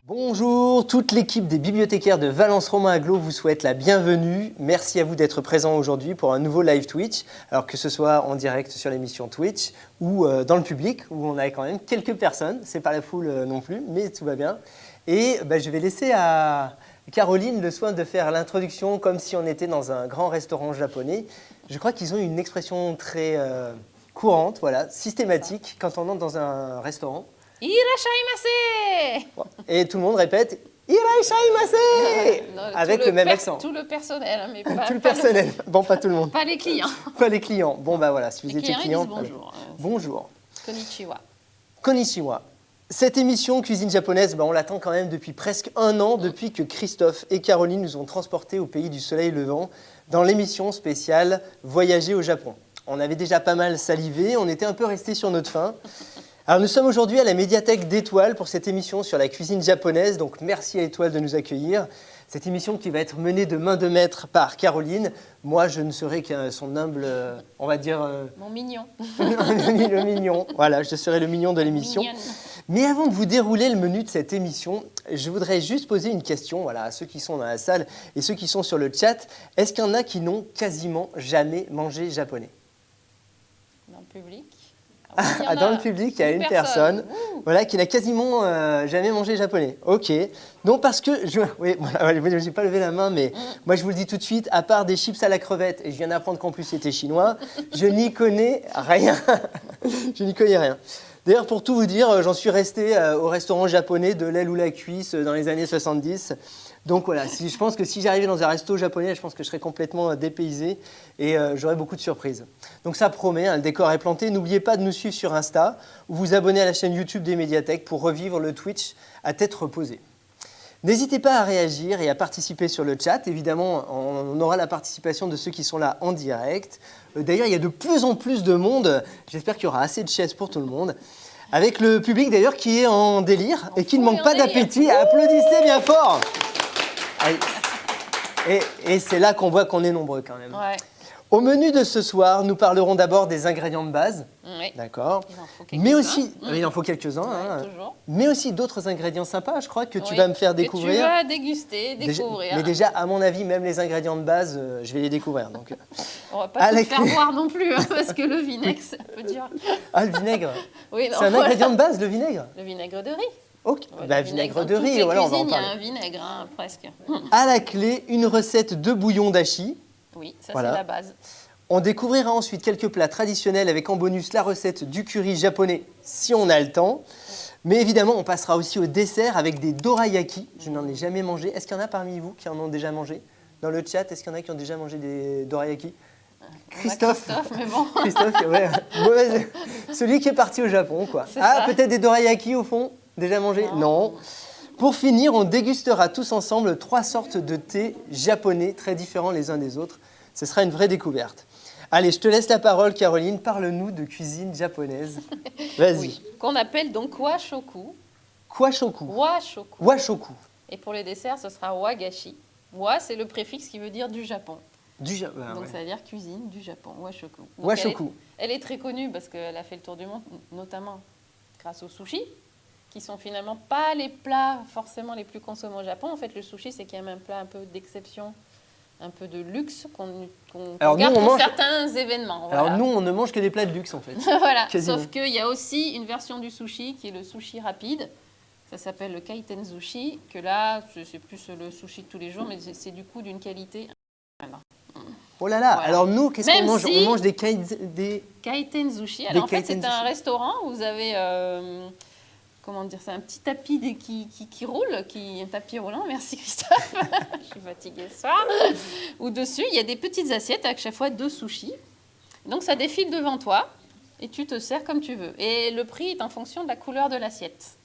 Bonjour, toute l'équipe des bibliothécaires de Valence Romain Agglo vous souhaite la bienvenue. Merci à vous d'être présents aujourd'hui pour un nouveau live Twitch. Alors que ce soit en direct sur l'émission Twitch ou dans le public où on a quand même quelques personnes. C'est pas la foule non plus, mais tout va bien. Et je vais laisser à Caroline le soin de faire l'introduction comme si on était dans un grand restaurant japonais. Je crois qu'ils ont une expression très courante, voilà, systématique quand on entre dans un restaurant. Irashaimase! Et tout le monde répète Irashaimase avec le même accent. Tout le personnel, mais pas, Tout le personnel. Bon, pas tout le monde. pas les clients. Pas les clients. Bon, voilà, si vous Les étiez clients, client. ils disent bonjour. Bonjour. Konnichiwa. Konnichiwa. Cette émission Cuisine japonaise, on l'attend quand même depuis presque un an, depuis que Christophe et Caroline nous ont transportés au pays du soleil levant dans l'émission spéciale Voyager au Japon. On avait déjà pas mal salivé, on était un peu restés sur notre faim. Alors nous sommes aujourd'hui à la médiathèque d'Étoile pour cette émission sur la cuisine japonaise, donc merci à Étoile de nous accueillir. Cette émission qui va être menée de main de maître par Caroline. Moi, je ne serai qu'un son humble, on va dire... Mon mignon. le mignon, voilà, je serai le mignon de l'émission. Mignonne. Mais avant de vous dérouler le menu de cette émission, je voudrais juste poser une question voilà, à ceux qui sont dans la salle et ceux qui sont sur le chat. Est-ce qu'il y en a qui n'ont quasiment jamais mangé japonais ? Dans le public. Dans le public, il y a une personne voilà, qui n'a quasiment jamais mangé japonais. Ok. Donc parce que, je n'ai pas levé la main, mais moi je vous le dis tout de suite, à part des chips à la crevette, et je viens d'apprendre qu'en plus c'était chinois, je n'y connais rien. Je n'y connais rien. D'ailleurs, pour tout vous dire, j'en suis resté au restaurant japonais de l'aile ou la cuisse dans les années 70. Donc voilà, je pense que si j'arrivais dans un resto japonais, je pense que je serais complètement dépaysé et j'aurais beaucoup de surprises. Donc ça promet, le décor est planté. N'oubliez pas de nous suivre sur Insta ou vous abonner à la chaîne YouTube des médiathèques pour revivre le Twitch à tête reposée. N'hésitez pas à réagir et à participer sur le chat. Évidemment, on aura la participation de ceux qui sont là en direct. D'ailleurs, il y a de plus en plus de monde. J'espère qu'il y aura assez de chaises pour tout le monde. Avec le public d'ailleurs qui est en délire et qui ne manque pas d'appétit. Applaudissez bien fort. Et c'est là qu'on voit qu'on est nombreux quand même. Ouais. Au menu de ce soir, nous parlerons d'abord des ingrédients de base. Oui. D'accord. Il en faut quelques-uns. Mais aussi, il en faut quelques-uns. Ouais, toujours. Mais aussi d'autres ingrédients sympas, je crois, que tu vas me faire découvrir. Que tu vas déguster, découvrir. Mais déjà, à mon avis, même les ingrédients de base, je vais les découvrir. Donc, on va pas tout faire boire non plus, parce que le vinaigre, c'est un peu dur. Ah, le vinaigre. Oui, c'est un ingrédient de base, le vinaigre. Le vinaigre de riz. Okay. Ouais, vinaigre dans de riz, voilà, on va en parler. Il y a un vinaigre, presque. À la clé, une recette de bouillon d'ashi. Oui, ça voilà. c'est la base. On découvrira ensuite quelques plats traditionnels avec en bonus la recette du curry japonais, si on a le temps. Mais évidemment, on passera aussi au dessert avec des dorayaki. Je n'en ai jamais mangé. Est-ce qu'il y en a parmi vous qui en ont déjà mangé ? Dans le chat, est-ce qu'il y en a qui ont déjà mangé des dorayaki ? Christophe, mais bon. Christophe, ouais. Celui qui est parti au Japon, quoi. Ah, peut-être des dorayaki au fond ? Déjà mangé ? Non. Pour finir, on dégustera tous ensemble 3 sortes de thé japonais très différents les uns des autres. Ce sera une vraie découverte. Allez, je te laisse la parole, Caroline. Parle-nous de cuisine japonaise. Vas-y. Oui, qu'on appelle donc washoku. Kwashoku. Washoku. Washoku. Et pour les desserts, ce sera wagashi. Wa, c'est le préfixe qui veut dire du Japon. Donc ça veut dire cuisine du Japon, washoku. Donc Washoku. Elle est très connue parce qu'elle a fait le tour du monde, notamment grâce au sushi, qui sont finalement pas les plats forcément les plus consommés au Japon. En fait, le sushi, c'est quand même un plat un peu d'exception, un peu de luxe qu'on garde pour certains événements. Voilà. Alors nous, on ne mange que des plats de luxe en fait. Voilà, sauf qu'il y a aussi une version du sushi qui est le sushi rapide. Ça s'appelle le kaiten sushi, que là, c'est plus le sushi de tous les jours, mais c'est du coup d'une qualité... Oh là là, voilà. Alors nous, qu'est-ce qu'on mange ? On mange des kaiten sushi. Alors en fait, c'est un restaurant où vous avez... comment dire, c'est un petit tapis qui roule, un tapis roulant, merci Christophe, je suis fatiguée ce soir, où dessus, il y a des petites assiettes avec chaque fois 2 sushis. Donc ça défile devant toi et tu te sers comme tu veux. Et le prix est en fonction de la couleur de l'assiette.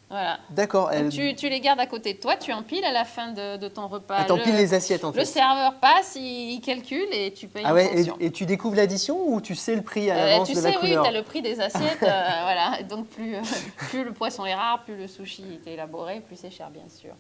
Voilà. D'accord. Tu les gardes à côté de toi, tu empiles à la fin de ton repas. T'empiles les assiettes en fait. Le serveur passe, il calcule et tu payes en fonction. Et tu découvres l'addition ou tu sais le prix à l'avance de la couleur ? Tu sais, oui, tu as le prix des assiettes. Voilà. Donc plus le poisson est rare, plus le sushi est élaboré, plus c'est cher bien sûr.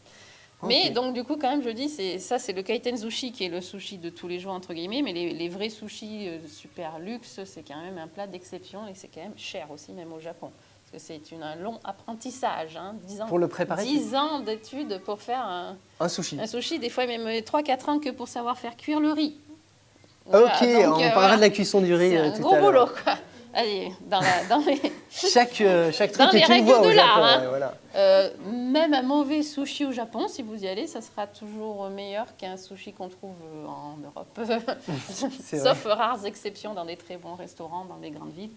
Okay. Mais donc du coup quand même je dis, c'est le kaiten sushi qui est le sushi de tous les jours entre guillemets, mais les vrais sushis super luxe, c'est quand même un plat d'exception et c'est quand même cher aussi même au Japon. Parce que c'est un long apprentissage, hein, 10 ans. Pour le préparer 10 ans d'études pour faire un sushi. Un sushi, des fois même 3-4 ans que pour savoir faire cuire le riz. Voilà, ok, donc, on parlera de la cuisson du riz tout à l'heure. C'est un gros boulot, quoi. Allez, dans les... chaque truc les est une règles voie de au l'art, Japon. hein. Ouais, voilà. Même un mauvais sushi au Japon, si vous y allez, ça sera toujours meilleur qu'un sushi qu'on trouve en Europe. Sauf rares exceptions dans des très bons restaurants, dans des grandes villes.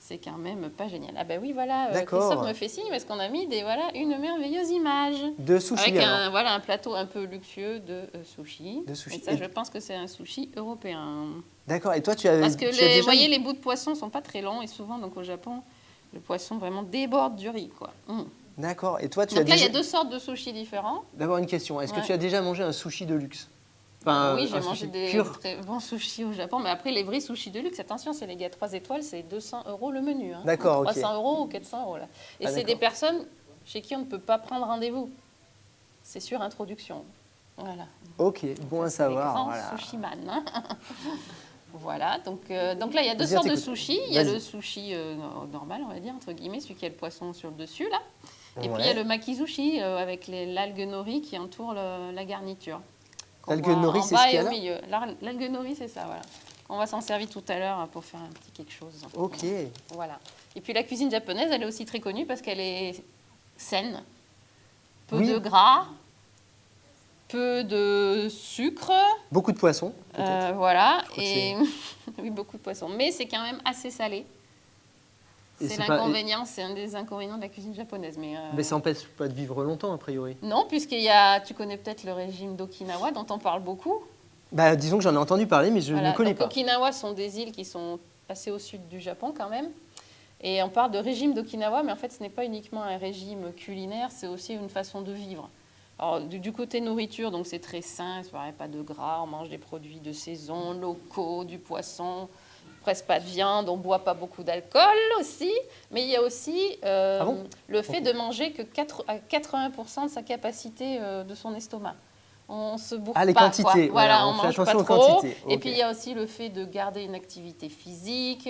C'est quand même pas génial. Ah ben oui, voilà, Christophe me fait signe parce qu'on a mis une merveilleuse image. De sushi, avec un plateau un peu luxueux de sushi. De sushi. Et ça, je pense que c'est un sushi européen. D'accord, et toi tu as... Parce que vous voyez, les bouts de poisson sont pas très longs et souvent, donc au Japon, le poisson vraiment déborde du riz, quoi. D'accord, et toi tu donc as là, déjà... il y a 2 sortes de sushis différents. D'abord une question, est-ce que tu as déjà mangé un sushi de luxe? Oui, j'ai mangé des très bons sushis au Japon, mais après les vrais sushis de luxe, attention, c'est les gars 3 étoiles, c'est 200 € le menu. Hein. D'accord, 300 € ou 400 €. Là. Et c'est des personnes chez qui on ne peut pas prendre rendez-vous. C'est sur introduction. Voilà. Ok, bon à savoir. Grand voilà. sushiman. Hein. Voilà, donc là, il y a 2 sortes de sushis. Il y a le sushi normal, on va dire, entre guillemets, celui qui a le poisson sur le dessus, là. Et puis il y a le makizushi avec l'algue nori qui entoure la garniture. L'algue nori, c'est ce qu'il y a là ? Au milieu. L'algue nori, c'est ça, voilà. On va s'en servir tout à l'heure pour faire un petit quelque chose. Ok. Voilà. Et puis la cuisine japonaise, elle est aussi très connue parce qu'elle est saine. Peu de gras, peu de sucre. Beaucoup de poissons, voilà. Et oui, beaucoup de poissons. Mais c'est quand même assez salé. C'est l'inconvénient, c'est un des inconvénients de la cuisine japonaise. Mais ça n'empêche pas de vivre longtemps, a priori. Non, tu connais peut-être le régime d'Okinawa, dont on parle beaucoup. Disons que j'en ai entendu parler, mais je ne connais pas. Okinawa sont des îles qui sont assez au sud du Japon quand même. Et on parle de régime d'Okinawa, mais en fait, ce n'est pas uniquement un régime culinaire, c'est aussi une façon de vivre. Alors, du côté nourriture, donc c'est très sain, il n'y a pas de gras, on mange des produits de saison, locaux, du poisson, presque pas de viande, on ne boit pas beaucoup d'alcool aussi, mais il y a aussi le fait de manger que 80% de sa capacité de son estomac. On se bourre pas. Les quantités. Voilà, on mange pas trop. Quantités. Et puis il y a aussi le fait de garder une activité physique,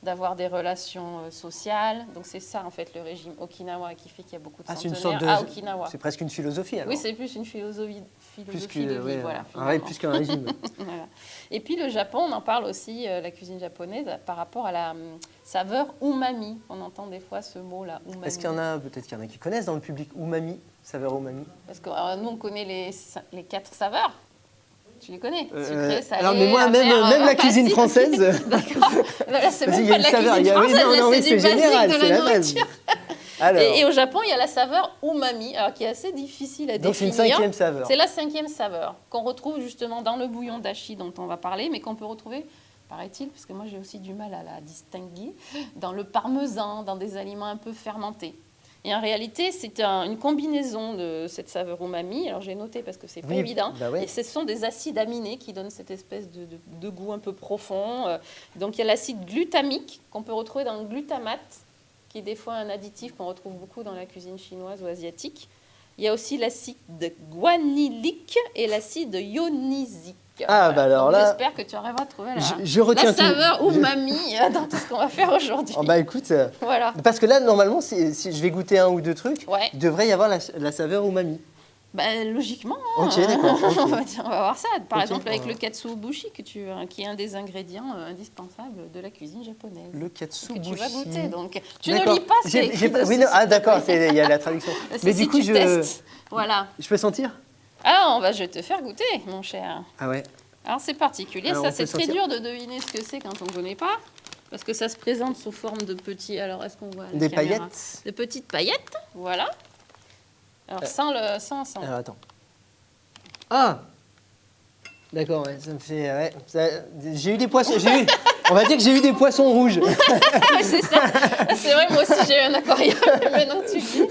d'avoir des relations sociales. Donc c'est ça en fait le régime Okinawa qui fait qu'il y a beaucoup de centenaires à Okinawa. C'est presque une philosophie alors. Oui, c'est plus une philosophie de vie. Voilà, plus qu'un régime. Voilà. Et puis le Japon, on en parle aussi, la cuisine japonaise, par rapport à la saveur umami. On entend des fois ce mot-là, umami. Est-ce qu'il y en a, peut-être qu'il y en a qui connaissent dans le public, umami, saveur umami? Parce que nous, on connaît les 4 saveurs. Tu les connais? Sucré, salé, alors, mais moi, même la cuisine française. D'accord. C'est même pas de la cuisine française, c'est du basique de la nourriture. Et au Japon, il y a la saveur umami, alors qui est assez difficile à définir. Donc c'est une 5e saveur. C'est la 5e saveur qu'on retrouve justement dans le bouillon dashi dont on va parler, mais qu'on peut retrouver, paraît-il, parce que moi j'ai aussi du mal à la distinguer, dans le parmesan, dans des aliments un peu fermentés. Et en réalité, c'est une combinaison de cette saveur umami. Alors j'ai noté parce que c'est pas évident. Et ce sont des acides aminés qui donnent cette espèce de goût un peu profond. Donc il y a l'acide glutamique qu'on peut retrouver dans le glutamate, qui est des fois un additif qu'on retrouve beaucoup dans la cuisine chinoise ou asiatique. Il y a aussi l'acide guanylique et l'acide ionique. Alors là... J'espère que tu arriveras à trouver la saveur umami dans tout ce qu'on va faire aujourd'hui. Écoute, voilà. Parce que là, normalement, si je vais goûter un ou 2 trucs, il devrait y avoir la saveur umami. Logiquement. Ok, d'accord. On va voir ça. Par exemple, avec le katsuobushi, qui est un des ingrédients indispensables de la cuisine japonaise. Le katsuobushi. Que tu vas goûter. Donc, tu ne lis pas ce qui est écrit dessus. D'accord, il y a la traduction. Mais du coup, testes. Voilà. Je peux sentir? Je vais te faire goûter, mon cher. Ah ouais. Alors, c'est particulier. Ça, c'est très dur de deviner ce que c'est quand on ne connaît pas. Parce que ça se présente sous forme de petits... Alors, est-ce qu'on voit des paillettes? De petites paillettes, voilà. Alors, sans. Alors, attends. Ah! D'accord, ça me fait... Ouais, j'ai eu des poissons... on va dire que j'ai eu des poissons rouges. C'est ça. C'est vrai, moi aussi, j'ai eu un aquarium. Maintenant que tu dis.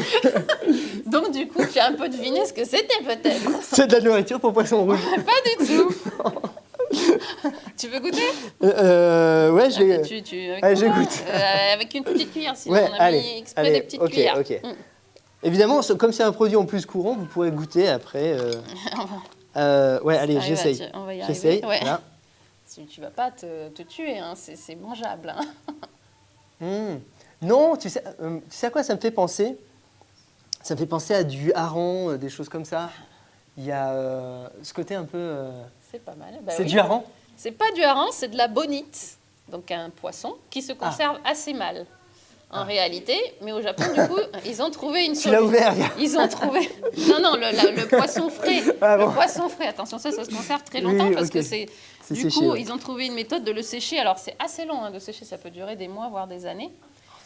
Donc, du coup, tu as un peu deviné ce que c'était, peut-être. C'est de la nourriture pour poissons rouges. Pas du tout. Tu veux goûter? Ouais, je vais... je goûte. Avec une petite cuillère, sinon on a mis exprès des petites cuillères. Ok. Évidemment, comme c'est un produit en plus courant, vous pourrez goûter après. Allez, j'essaye. On va y arriver. Ouais. Voilà. Tu vas pas te tuer, hein. C'est mangeable. Hein. Non, tu sais à quoi ça me fait penser? Ça me fait penser à du hareng, des choses comme ça. Il y a ce côté un peu... C'est pas mal. Bah c'est oui. du hareng? C'est pas du hareng, c'est de la bonite. Donc un poisson qui se conserve assez mal. En réalité, mais au Japon, du coup, ils ont trouvé une Tu l'as ouvert, gars. Ils ont trouvé... Non, le poisson frais. Ah bon. Le poisson frais, attention, ça se conserve très longtemps Oui, parce ok. que c'est... Du séché, coup, ouais. ils ont trouvé une méthode de le sécher. Alors, c'est assez long de sécher, ça peut durer des mois, voire des années.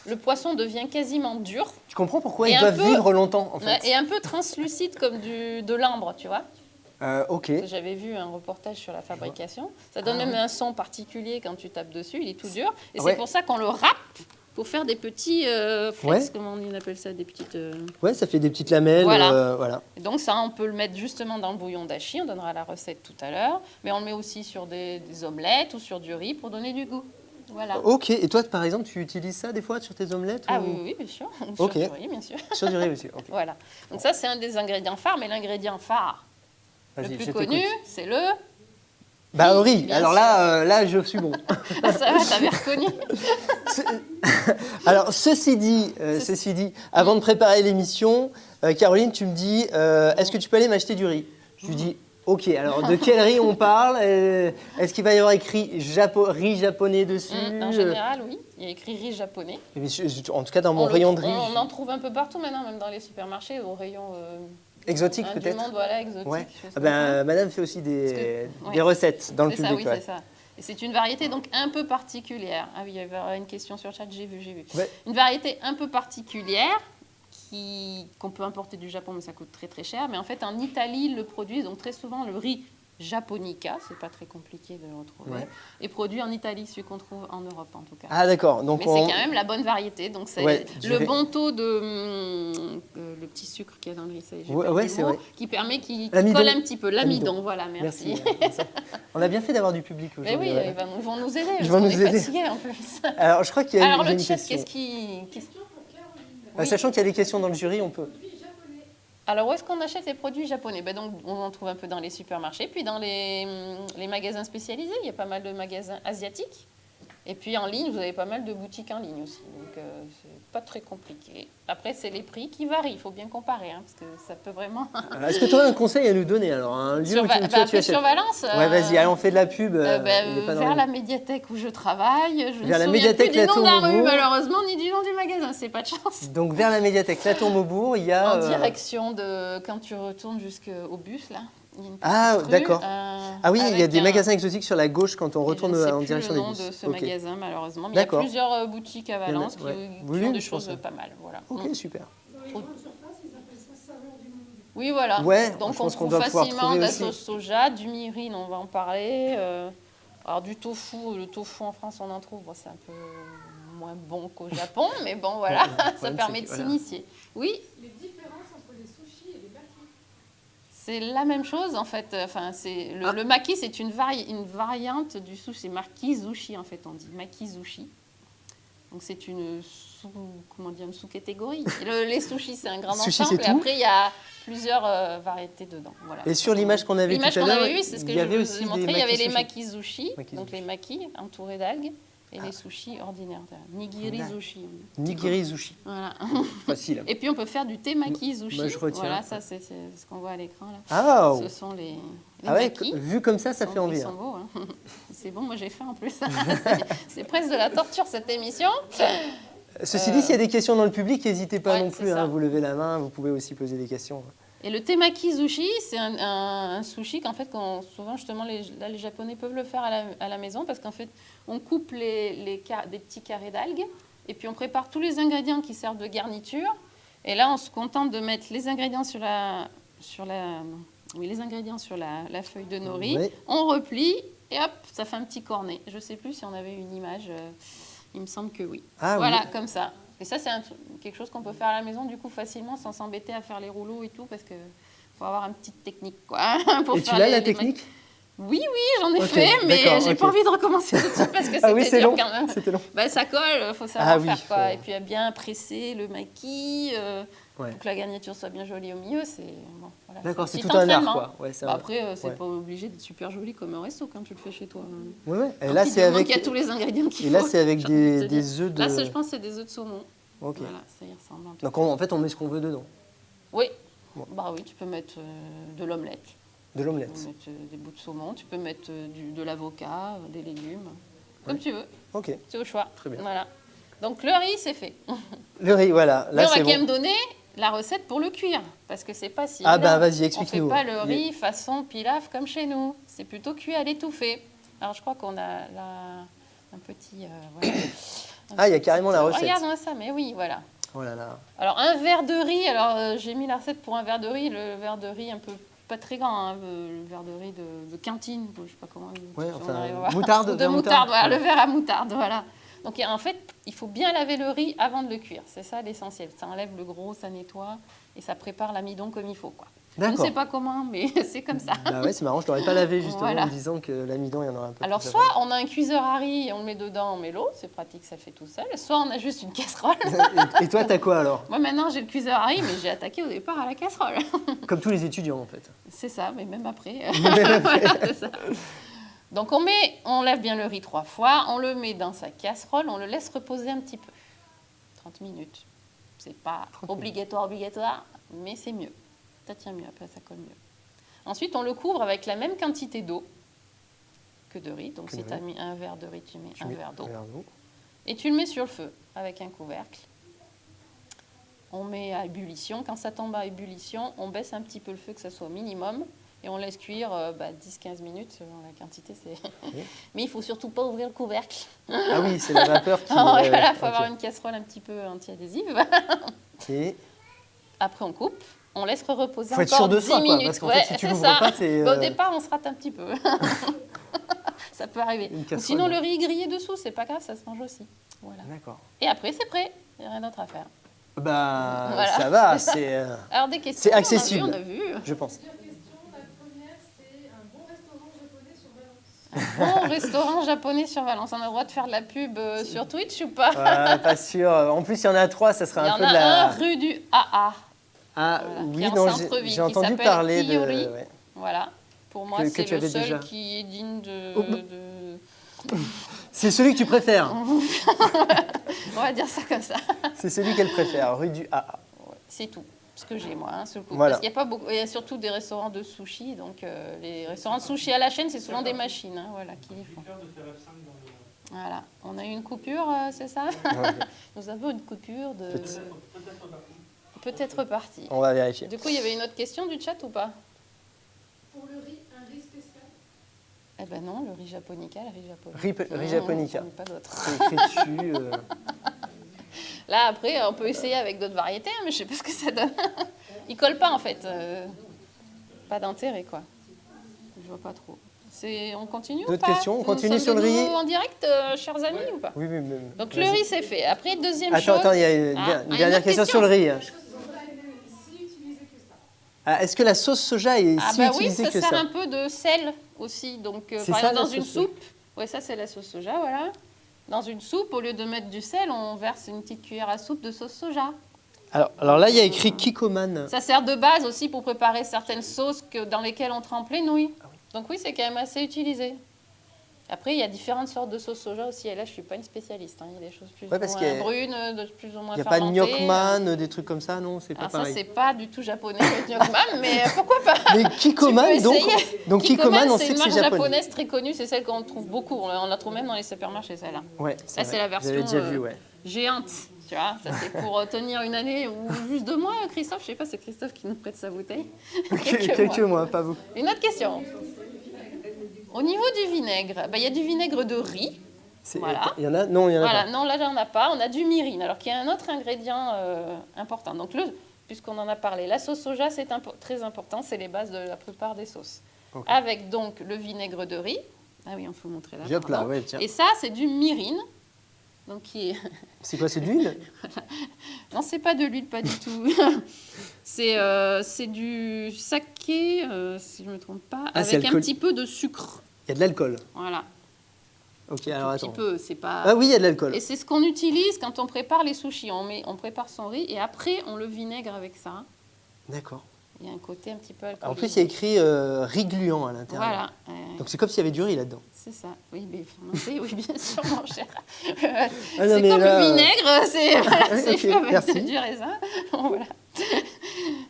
Le poisson devient quasiment dur. Tu comprends pourquoi Et ils un doivent peu- vivre longtemps, en fait. Et un peu translucide comme de l'ambre, tu vois. Ok. J'avais vu un reportage sur la fabrication. Ça donne Ah même ouais. un son particulier quand tu tapes dessus. Il est tout dur. Et Ouais. c'est pour ça qu'on le râpe pour faire des petits flex, Ouais. comment on appelle ça, des petites... Ouais, ça fait des petites lamelles. Voilà. Voilà. Et donc ça, on peut le mettre justement dans le bouillon d'ashi. On donnera la recette tout à l'heure. Mais on le met aussi sur des omelettes ou sur du riz pour donner du goût. Voilà. Ok. Et toi, par exemple, tu utilises ça des fois sur tes omelettes Ah ou... oui, bien sûr. Ok. Sur du riz, bien sûr. Sur du riz aussi. Ok. Voilà. Donc ça, c'est un des ingrédients phares. Mais l'ingrédient phare le Vas-y, plus je connu, t'écoute. c'est le... Bah, au riz. Bien Alors sûr. là, je suis bon. Ah, ça va, t'avais reconnu. Alors, ceci dit, avant de préparer l'émission, Caroline, tu me dis, est-ce que tu peux aller m'acheter du riz? Je lui dis, ok, alors de quel riz on parle? Est-ce qu'il va y avoir écrit riz japonais dessus? En général, oui. Il y a écrit riz japonais. Mais en tout cas, dans mon rayon de riz. On en trouve un peu partout maintenant, même dans les supermarchés, au rayon Exotique, du peut-être? monde, voilà, exotique. Ouais. choses Ah comme ben, madame fait aussi des recettes dans le ça. C'est public. ça, oui, ouais. c'est ça. Et c'est une variété donc un peu particulière. Ah oui, il y avait une question sur le chat, j'ai vu. Ouais. Une variété un peu particulière qu'on peut importer du Japon, mais ça coûte très très cher. Mais en fait, en Italie, ils le produisent, donc très souvent le riz japonica, c'est pas très compliqué de le retrouver, Ouais. est produit en Italie, celui qu'on trouve en Europe en tout cas. Ah d'accord. Donc Mais c'est quand même la bonne variété, donc c'est Ouais, le bon taux de le petit sucre qu'il y a dans le riz, c'est vrai. qui permet qu'il L'amidon. colle un petit peu. L'amidon, voilà, merci. Merci. On a bien fait d'avoir du public Mais aujourd'hui. oui, ouais. ils vont nous aider, Ils parce vont qu'on nous est aider. fatigués en plus. Alors je crois qu'il y a, Alors j'ai le une chat, question. Oui. Sachant qu'il y a des questions dans le jury, on peut. Alors, où est-ce qu'on achète les produits japonais? Donc, on en trouve un peu dans les supermarchés, puis dans les magasins spécialisés. Il y a pas mal de magasins asiatiques. Et puis, en ligne, vous avez pas mal de boutiques en ligne aussi. Donc, c'est pas très compliqué. Après, c'est les prix qui varient. Il faut bien comparer, hein, parce que ça peut vraiment... Alors, est-ce que tu as un conseil à nous donner? Alors, un lieu où tu achètes? sur Valence. Ouais, vas-y, allez, on fait de la pub. Il est pas dans vers le- la médiathèque où je travaille. Je Vers la ne me souviens médiathèque plus du nom de la Latour rue, Maubourg. malheureusement, ni du nom du magasin. C'est pas de chance. Donc vers la médiathèque Latour-Maubourg, il y a... En direction de... Quand tu retournes jusqu'au bus, là. Il y a une Ah, petite rue, d'accord. Ah oui, il y a avec des un- magasins exotiques sur la gauche quand on et retourne je ne sais en plus direction le des nom bus. de ce Ok. magasin, malheureusement. Mais il y a D'accord. plusieurs boutiques à Valence ouais. qui Oui, ont des je pense, choses ouais. pas mal. Voilà. Ok, super. Oui, voilà. Ouais, Donc je on pense qu'on trouve doit pouvoir facilement trouver de la aussi. sauce soja, du mirin, on va en parler. Alors du tofu, le tofu en France, on en trouve. Bon, c'est un peu moins bon qu'au Japon, mais bon, voilà, Bon, le ça problème, permet c'est de que, voilà. s'initier. Oui, Les différences entre les sushis et les makis. c'est la même chose en fait. Enfin, le maki, c'est une variante du sushi. C'est makizushi en fait, on dit makizushi. Donc c'est une sous-catégorie. Les sushis, c'est un grand Sushi, ensemble. c'est Et tout après, il y a plusieurs variétés dedans. Voilà. Et sur l'image qu'on avait tout L'image à qu'on l'heure, avait vue, c'est ce que il y je avait vous aussi ai des montré. Il y avait les maki-sushi. makizushi, donc les makis entourés d'algues, et les sushis ordinaires. Nigiri-zushi. Nigiri-zushi. Voilà. Facile. Et puis on peut faire du temaki-zushi. Moi, je retiens. Voilà, ça c'est ce qu'on voit à l'écran là. Ah, Ce sont les ah ouais, makis. vu comme ça fait Ils envie. sont hein. beaux. Hein. C'est bon, moi j'ai faim en plus. C'est presque de la torture cette émission. Ceci dit, s'il y a des questions dans le public, n'hésitez pas Ouais, non c'est plus. ça. Hein, vous levez la main, vous pouvez aussi poser des questions. Et le temaki-zushi, c'est un sushi qu'en fait, souvent justement les Japonais peuvent le faire à la maison parce qu'en fait, on coupe des petits carrés d'algues et puis on prépare tous les ingrédients qui servent de garniture. Et là, on se contente de mettre les ingrédients sur la feuille de nori. Ouais. On replie et hop, ça fait un petit cornet. Je ne sais plus si on avait une image. Il me semble que oui. Ah, voilà, oui. comme ça. Et ça, c'est quelque chose qu'on peut faire à la maison, du coup, facilement, sans s'embêter à faire les rouleaux et tout, parce que faut avoir une petite technique, quoi. Pour Et tu faire l'as la les technique? Oui, j'en ai Ok, fait, mais d'accord, j'ai ok. pas envie de recommencer tout de suite parce que Ah oui, c'était c'est dur long. quand même. C'était long. Bah, ça colle, faut savoir Ah oui, faire quoi. faut- Et puis à bien presser le maquis Ouais. pour que la garniture soit bien jolie au milieu. C'est bon, voilà, D'accord, c'est c'est un tout petit un art, entraînement. quoi. Ouais, c'est Bah, un- après, c'est ouais. pas obligé d'être super joli comme un resto quand tu le fais chez toi. Ouais. Et Tant là, pis, c'est du moment avec. qu'il y a tous les ingrédients qu'il Et faut. là, c'est avec j'ai envie de te dire. des œufs de. Là, je pense que c'est des œufs de saumon. Ok. Voilà, ça y ressemble un peu. Donc en fait, on met ce qu'on veut dedans. Oui. Bon. Bah oui, tu peux mettre de l'omelette. De Tu peux l'omelette. mettre des bouts de saumon, tu peux mettre de l'avocat, des légumes, comme tu veux, Ok. c'est au choix. Très bien. Voilà. Donc le riz, c'est fait. Le riz, voilà. Mais Là, on va c'est quand même bon. donner la recette pour le cuire, parce que c'est pas si Ah, évident. bah, vas-y, On fait explique-nous. pas le riz façon pilaf comme chez nous. C'est plutôt cuit à l'étouffée. Alors je crois qu'on a là un petit... voilà. Ah, il y a carrément la recette. Regarde-moi ça, mais oui, voilà. Oh là là. Alors un verre de riz, alors j'ai mis la recette pour un verre de riz, le verre de riz un peu pas très grand, hein, le verre de riz de cantine, je sais pas comment Ouais, on enfin, arrive à voir. moutarde, De verre moutarde, voilà, ouais. le verre à moutarde, voilà. Donc en fait, il faut bien laver le riz avant de le cuire, c'est ça l'essentiel. Ça enlève le gros, ça nettoie et ça prépare l'amidon comme il faut, quoi. Je ne D'accord. sais pas comment, mais c'est comme ça. Bah ouais, c'est marrant, je t'aurais pas lavé justement Voilà. en me disant que l'amidon, il y en aura un peu Alors plus soit on a un cuiseur à riz, on le met dedans, on met l'eau, c'est pratique, ça le fait tout seul. Soit on a juste une casserole. Et toi, t'as quoi alors? Moi maintenant j'ai le cuiseur à riz, mais j'ai attaqué au départ à la casserole. Comme tous les étudiants en fait. C'est ça, mais même après. Même après. Voilà, c'est ça. Donc on lave bien le riz 3 fois, on le met dans sa casserole, on le laisse reposer un petit peu. 30 minutes. C'est pas 30 obligatoire, mais c'est mieux. Ça tient mieux, après ça colle mieux. Ensuite, on le couvre avec la même quantité d'eau que de riz. Donc Que si de tu as riz. mis un verre de riz, tu mets un verre d'eau. d'eau. Et tu le mets sur le feu avec un couvercle. On met à ébullition. Quand ça tombe à ébullition, on baisse un petit peu le feu, que ça soit au minimum. Et on laisse cuire 10-15 minutes, selon la quantité. Oui. Mais il ne faut surtout pas ouvrir le couvercle. Ah oui, c'est la vapeur qui... Voilà, il faut ok. avoir une casserole un petit peu anti-adhésive. Et Après, on coupe. On laisse reposer faut être encore sûr de 10 soi, quoi, minutes. parce qu'en Ouais, fait, si tu c'est l'ouvres ça. pas, c'est... Au départ, on se rate un petit peu. Ça peut arriver. Une Ou casserole. sinon, le riz grillé dessous, c'est pas grave, ça se mange aussi. Voilà. D'accord. Et après, c'est prêt. Il n'y a rien d'autre à faire. Bah, Voilà. ça va, c'est... Alors, des questions. C'est accessible. On a vu. je pense. Plusieurs questions. La première, c'est un bon restaurant japonais sur Valence. Bon restaurant japonais sur Valence. On a le droit de faire de la pub sur Twitch ou pas? Pas sûr. En plus, il y en a 3, ça Il serait y un en peu a de la... un rue du AA. Ah Voilà, qui oui, est en non, centre-ville, j'ai qui entendu s'appelle parler de... Kiyori. ouais. Voilà. Pour moi, Que c'est tu le avais seul déjà. qui est digne Oh, de... C'est celui que tu préfères. On va dire ça comme ça. C'est celui qu'elle préfère, rue du AA. Ouais, c'est tout ce que j'ai moi, hein, sur le coup. Voilà. Parce qu'il y a pas beaucoup, il y a surtout des restaurants de sushi, donc les restaurants de sushi à la chaîne, c'est souvent des machines, hein, voilà, qui les font. Voilà, on a eu une coupure, c'est ça? Ouais. Nous avons une coupure de... Peut-être. Peut-être reparti. On va vérifier. Du coup, il y avait une autre question du chat ou pas? Pour le riz, un riz spécial. Eh ben non, le riz japonica, le riz japonais. Riz japonica. J'en ai pas d'autre. C'est écrit dessus. Là, après, on peut essayer avec d'autres variétés, hein, mais je sais pas ce que ça donne. Il colle pas, en fait. Pas d'intérêt, quoi. Je vois pas trop. On continue ou D'autres pas? questions? On Nous continue sommes sur le de nouveau riz? en direct, chers amis, ou pas? Oui, mais... Donc, le riz, c'est fait. Après, deuxième Attends, chose... attends, il y a une, Ah, une une dernière autre question question. sur le riz. La sauce soja est même si utilisée que ça. Ah, est-ce que la sauce soja est Ah si bah oui, utilisée ça que sert ça? un peu de sel aussi. Donc, C'est par ça, exemple, la dans une sauce soja. soupe... Oui, ça, c'est la sauce soja, voilà. Dans une soupe, au lieu de mettre du sel, on verse une petite cuillère à soupe de sauce soja. Alors là, il y a écrit Kikoman. Ça sert de base aussi pour préparer certaines sauces dans lesquelles on trempe les nouilles. Ah Donc oui, c'est quand même assez utilisé. Après, il y a différentes sortes de sauce soja aussi. Et là, je ne suis pas une spécialiste. Hein. Il y a des choses plus Ouais, ou parce moins qu'il y a- brunes, de plus ou moins Il n'y a pas fermentées. Nyokman, des trucs comme ça, non? C'est pas Alors ça, pareil. c'est pas du tout japonais, le gnocchi, mais pourquoi pas? Mais Kikoman, Tu peux donc, essayer. donc Kikoman, on c'est sait une que c'est marque japonais. japonaise très connue. C'est celle qu'on trouve beaucoup. On la trouve même dans les supermarchés, celle-là. Ouais, Là, vrai. c'est la version, J'avais déjà vu, ouais. Géante, tu vois, ça c'est pour tenir une année ou juste 2 mois, Christophe, je sais pas, c'est Christophe qui nous prête sa bouteille. Quelques mois, pas beaucoup. Une autre question. Au niveau du vinaigre, il y a du vinaigre de riz. Voilà. Il y en a? Non, il y en a Voilà, pas. non, là, j'en ai pas. On a du myrrhine, alors qu'il y a un autre ingrédient important. Donc, puisqu'on en a parlé, la sauce soja, c'est très important, c'est les bases de la plupart des sauces. Ok. Avec donc le vinaigre de riz. Ah oui, il faut montrer là. Hop là, pardon. ouais, tiens. Et ça, c'est du myrrhine. Donc C'est quoi, c'est de l'huile? Non, c'est pas de l'huile, pas du tout. C'est du saké, si je me trompe pas, avec un petit peu de sucre. Il y a de l'alcool. Voilà. Ok, alors attends. Un petit peu, c'est pas... Ah oui, il y a de l'alcool. Et c'est ce qu'on utilise quand on prépare les sushis. On prépare son riz et après, on le vinaigre avec ça. D'accord. Il y a un côté un petit peu alcoolique. En plus, il y a écrit riz gluant à l'intérieur. Voilà. Donc c'est comme s'il y avait du riz là-dedans. C'est ça. Oui, mais oui, bien sûr, mon cher. Ah c'est non, mais comme là, le vinaigre, c'est ok, fait avec merci. du raisin. Bon, voilà.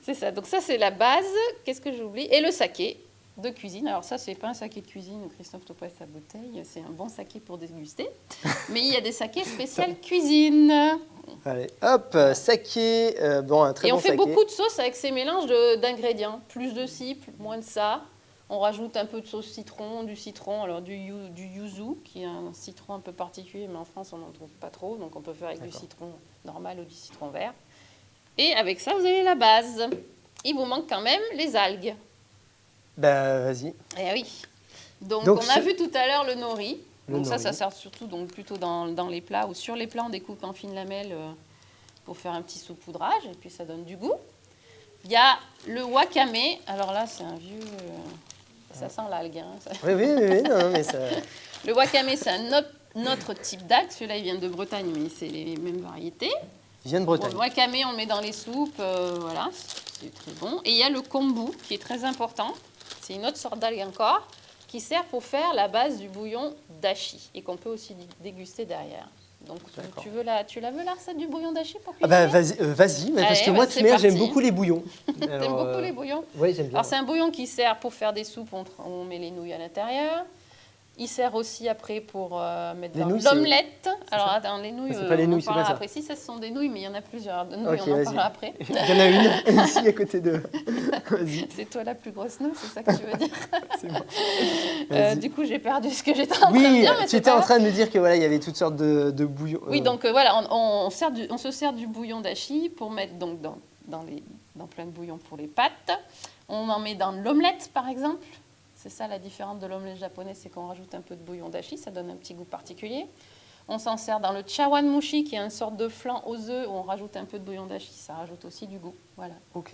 C'est ça. Donc ça, c'est la base. Qu'est-ce que j'oublie? Et le saké de cuisine. Alors ça, c'est pas un saké de cuisine où Christophe te prête sa bouteille. C'est un bon saké pour déguster. Mais il y a des sakés spécial cuisine. Allez, hop, saké, bon, un très Et bon on fait saké. beaucoup de sauces avec ces mélanges d'ingrédients. Plus de ci, moins de ça. On rajoute un peu de sauce citron, du citron, alors du yuzu, qui est un citron un peu particulier, mais en France, on n'en trouve pas trop. Donc on peut faire avec du citron normal ou du citron vert. Et avec ça, vous avez la base. Il vous manque quand même les algues. Bah, vas-y. Eh oui. Donc Donc, on a vu tout à l'heure le nori. Le Donc ça nori. sert surtout donc, plutôt dans les plats ou sur les plats, on découpe en fines lamelles pour faire un petit saupoudrage et puis ça donne du goût. Il y a le wakame. Alors là, c'est un vieux... ça sent l'algue. Hein, ça. Oui, non, mais ça... Le wakame, c'est un autre type d'algue. Celui-là, il vient de Bretagne, mais c'est les mêmes variétés. Il vient de Bretagne. Bon, le wakame, on le met dans les soupes, voilà, c'est très bon. Et il y a le kombu, qui est très important. C'est une autre sorte d'algue encore, qui sert pour faire la base du bouillon dashi et qu'on peut aussi déguster derrière. Donc, tu la veux, la recette du bouillon dashi pour cuisiner? Ah bah vas-y, parce Allez, que moi, de toute manière, j'aime parti. beaucoup les bouillons. T'aimes beaucoup les bouillons? Oui, j'aime bien. Alors, c'est un bouillon qui sert pour faire des soupes, on met les nouilles à l'intérieur. Il sert aussi après pour mettre Les dans nouilles, l'omelette. Alors, attends, les nouilles, c'est pas les on nouilles, en c'est pas parlera ça. après. Si, ça, ce sont des nouilles, mais il y en a plusieurs. De nouilles, Ok, on en vas-y. parlera après. Il y en a une ici à côté de... Vas-y, C'est toi la plus grosse nouille, c'est ça que tu veux dire? c'est bon. Vas-y. Du coup, j'ai perdu ce que j'étais en train de Oui, dire. Mais tu c'est étais pas en grave. train de me dire que voilà, il y avait toutes sortes de bouillons. Oui, donc voilà, on se sert du bouillon dashi pour mettre donc, dans plein de bouillons pour les pâtes. On en met dans l'omelette, par exemple. C'est ça la différence de l'omelette japonaise, c'est qu'on rajoute un peu de bouillon dashi, ça donne un petit goût particulier. On s'en sert dans le chawanmushi, qui est une sorte de flan aux œufs, où on rajoute un peu de bouillon dashi, ça rajoute aussi du goût. Voilà. Ok.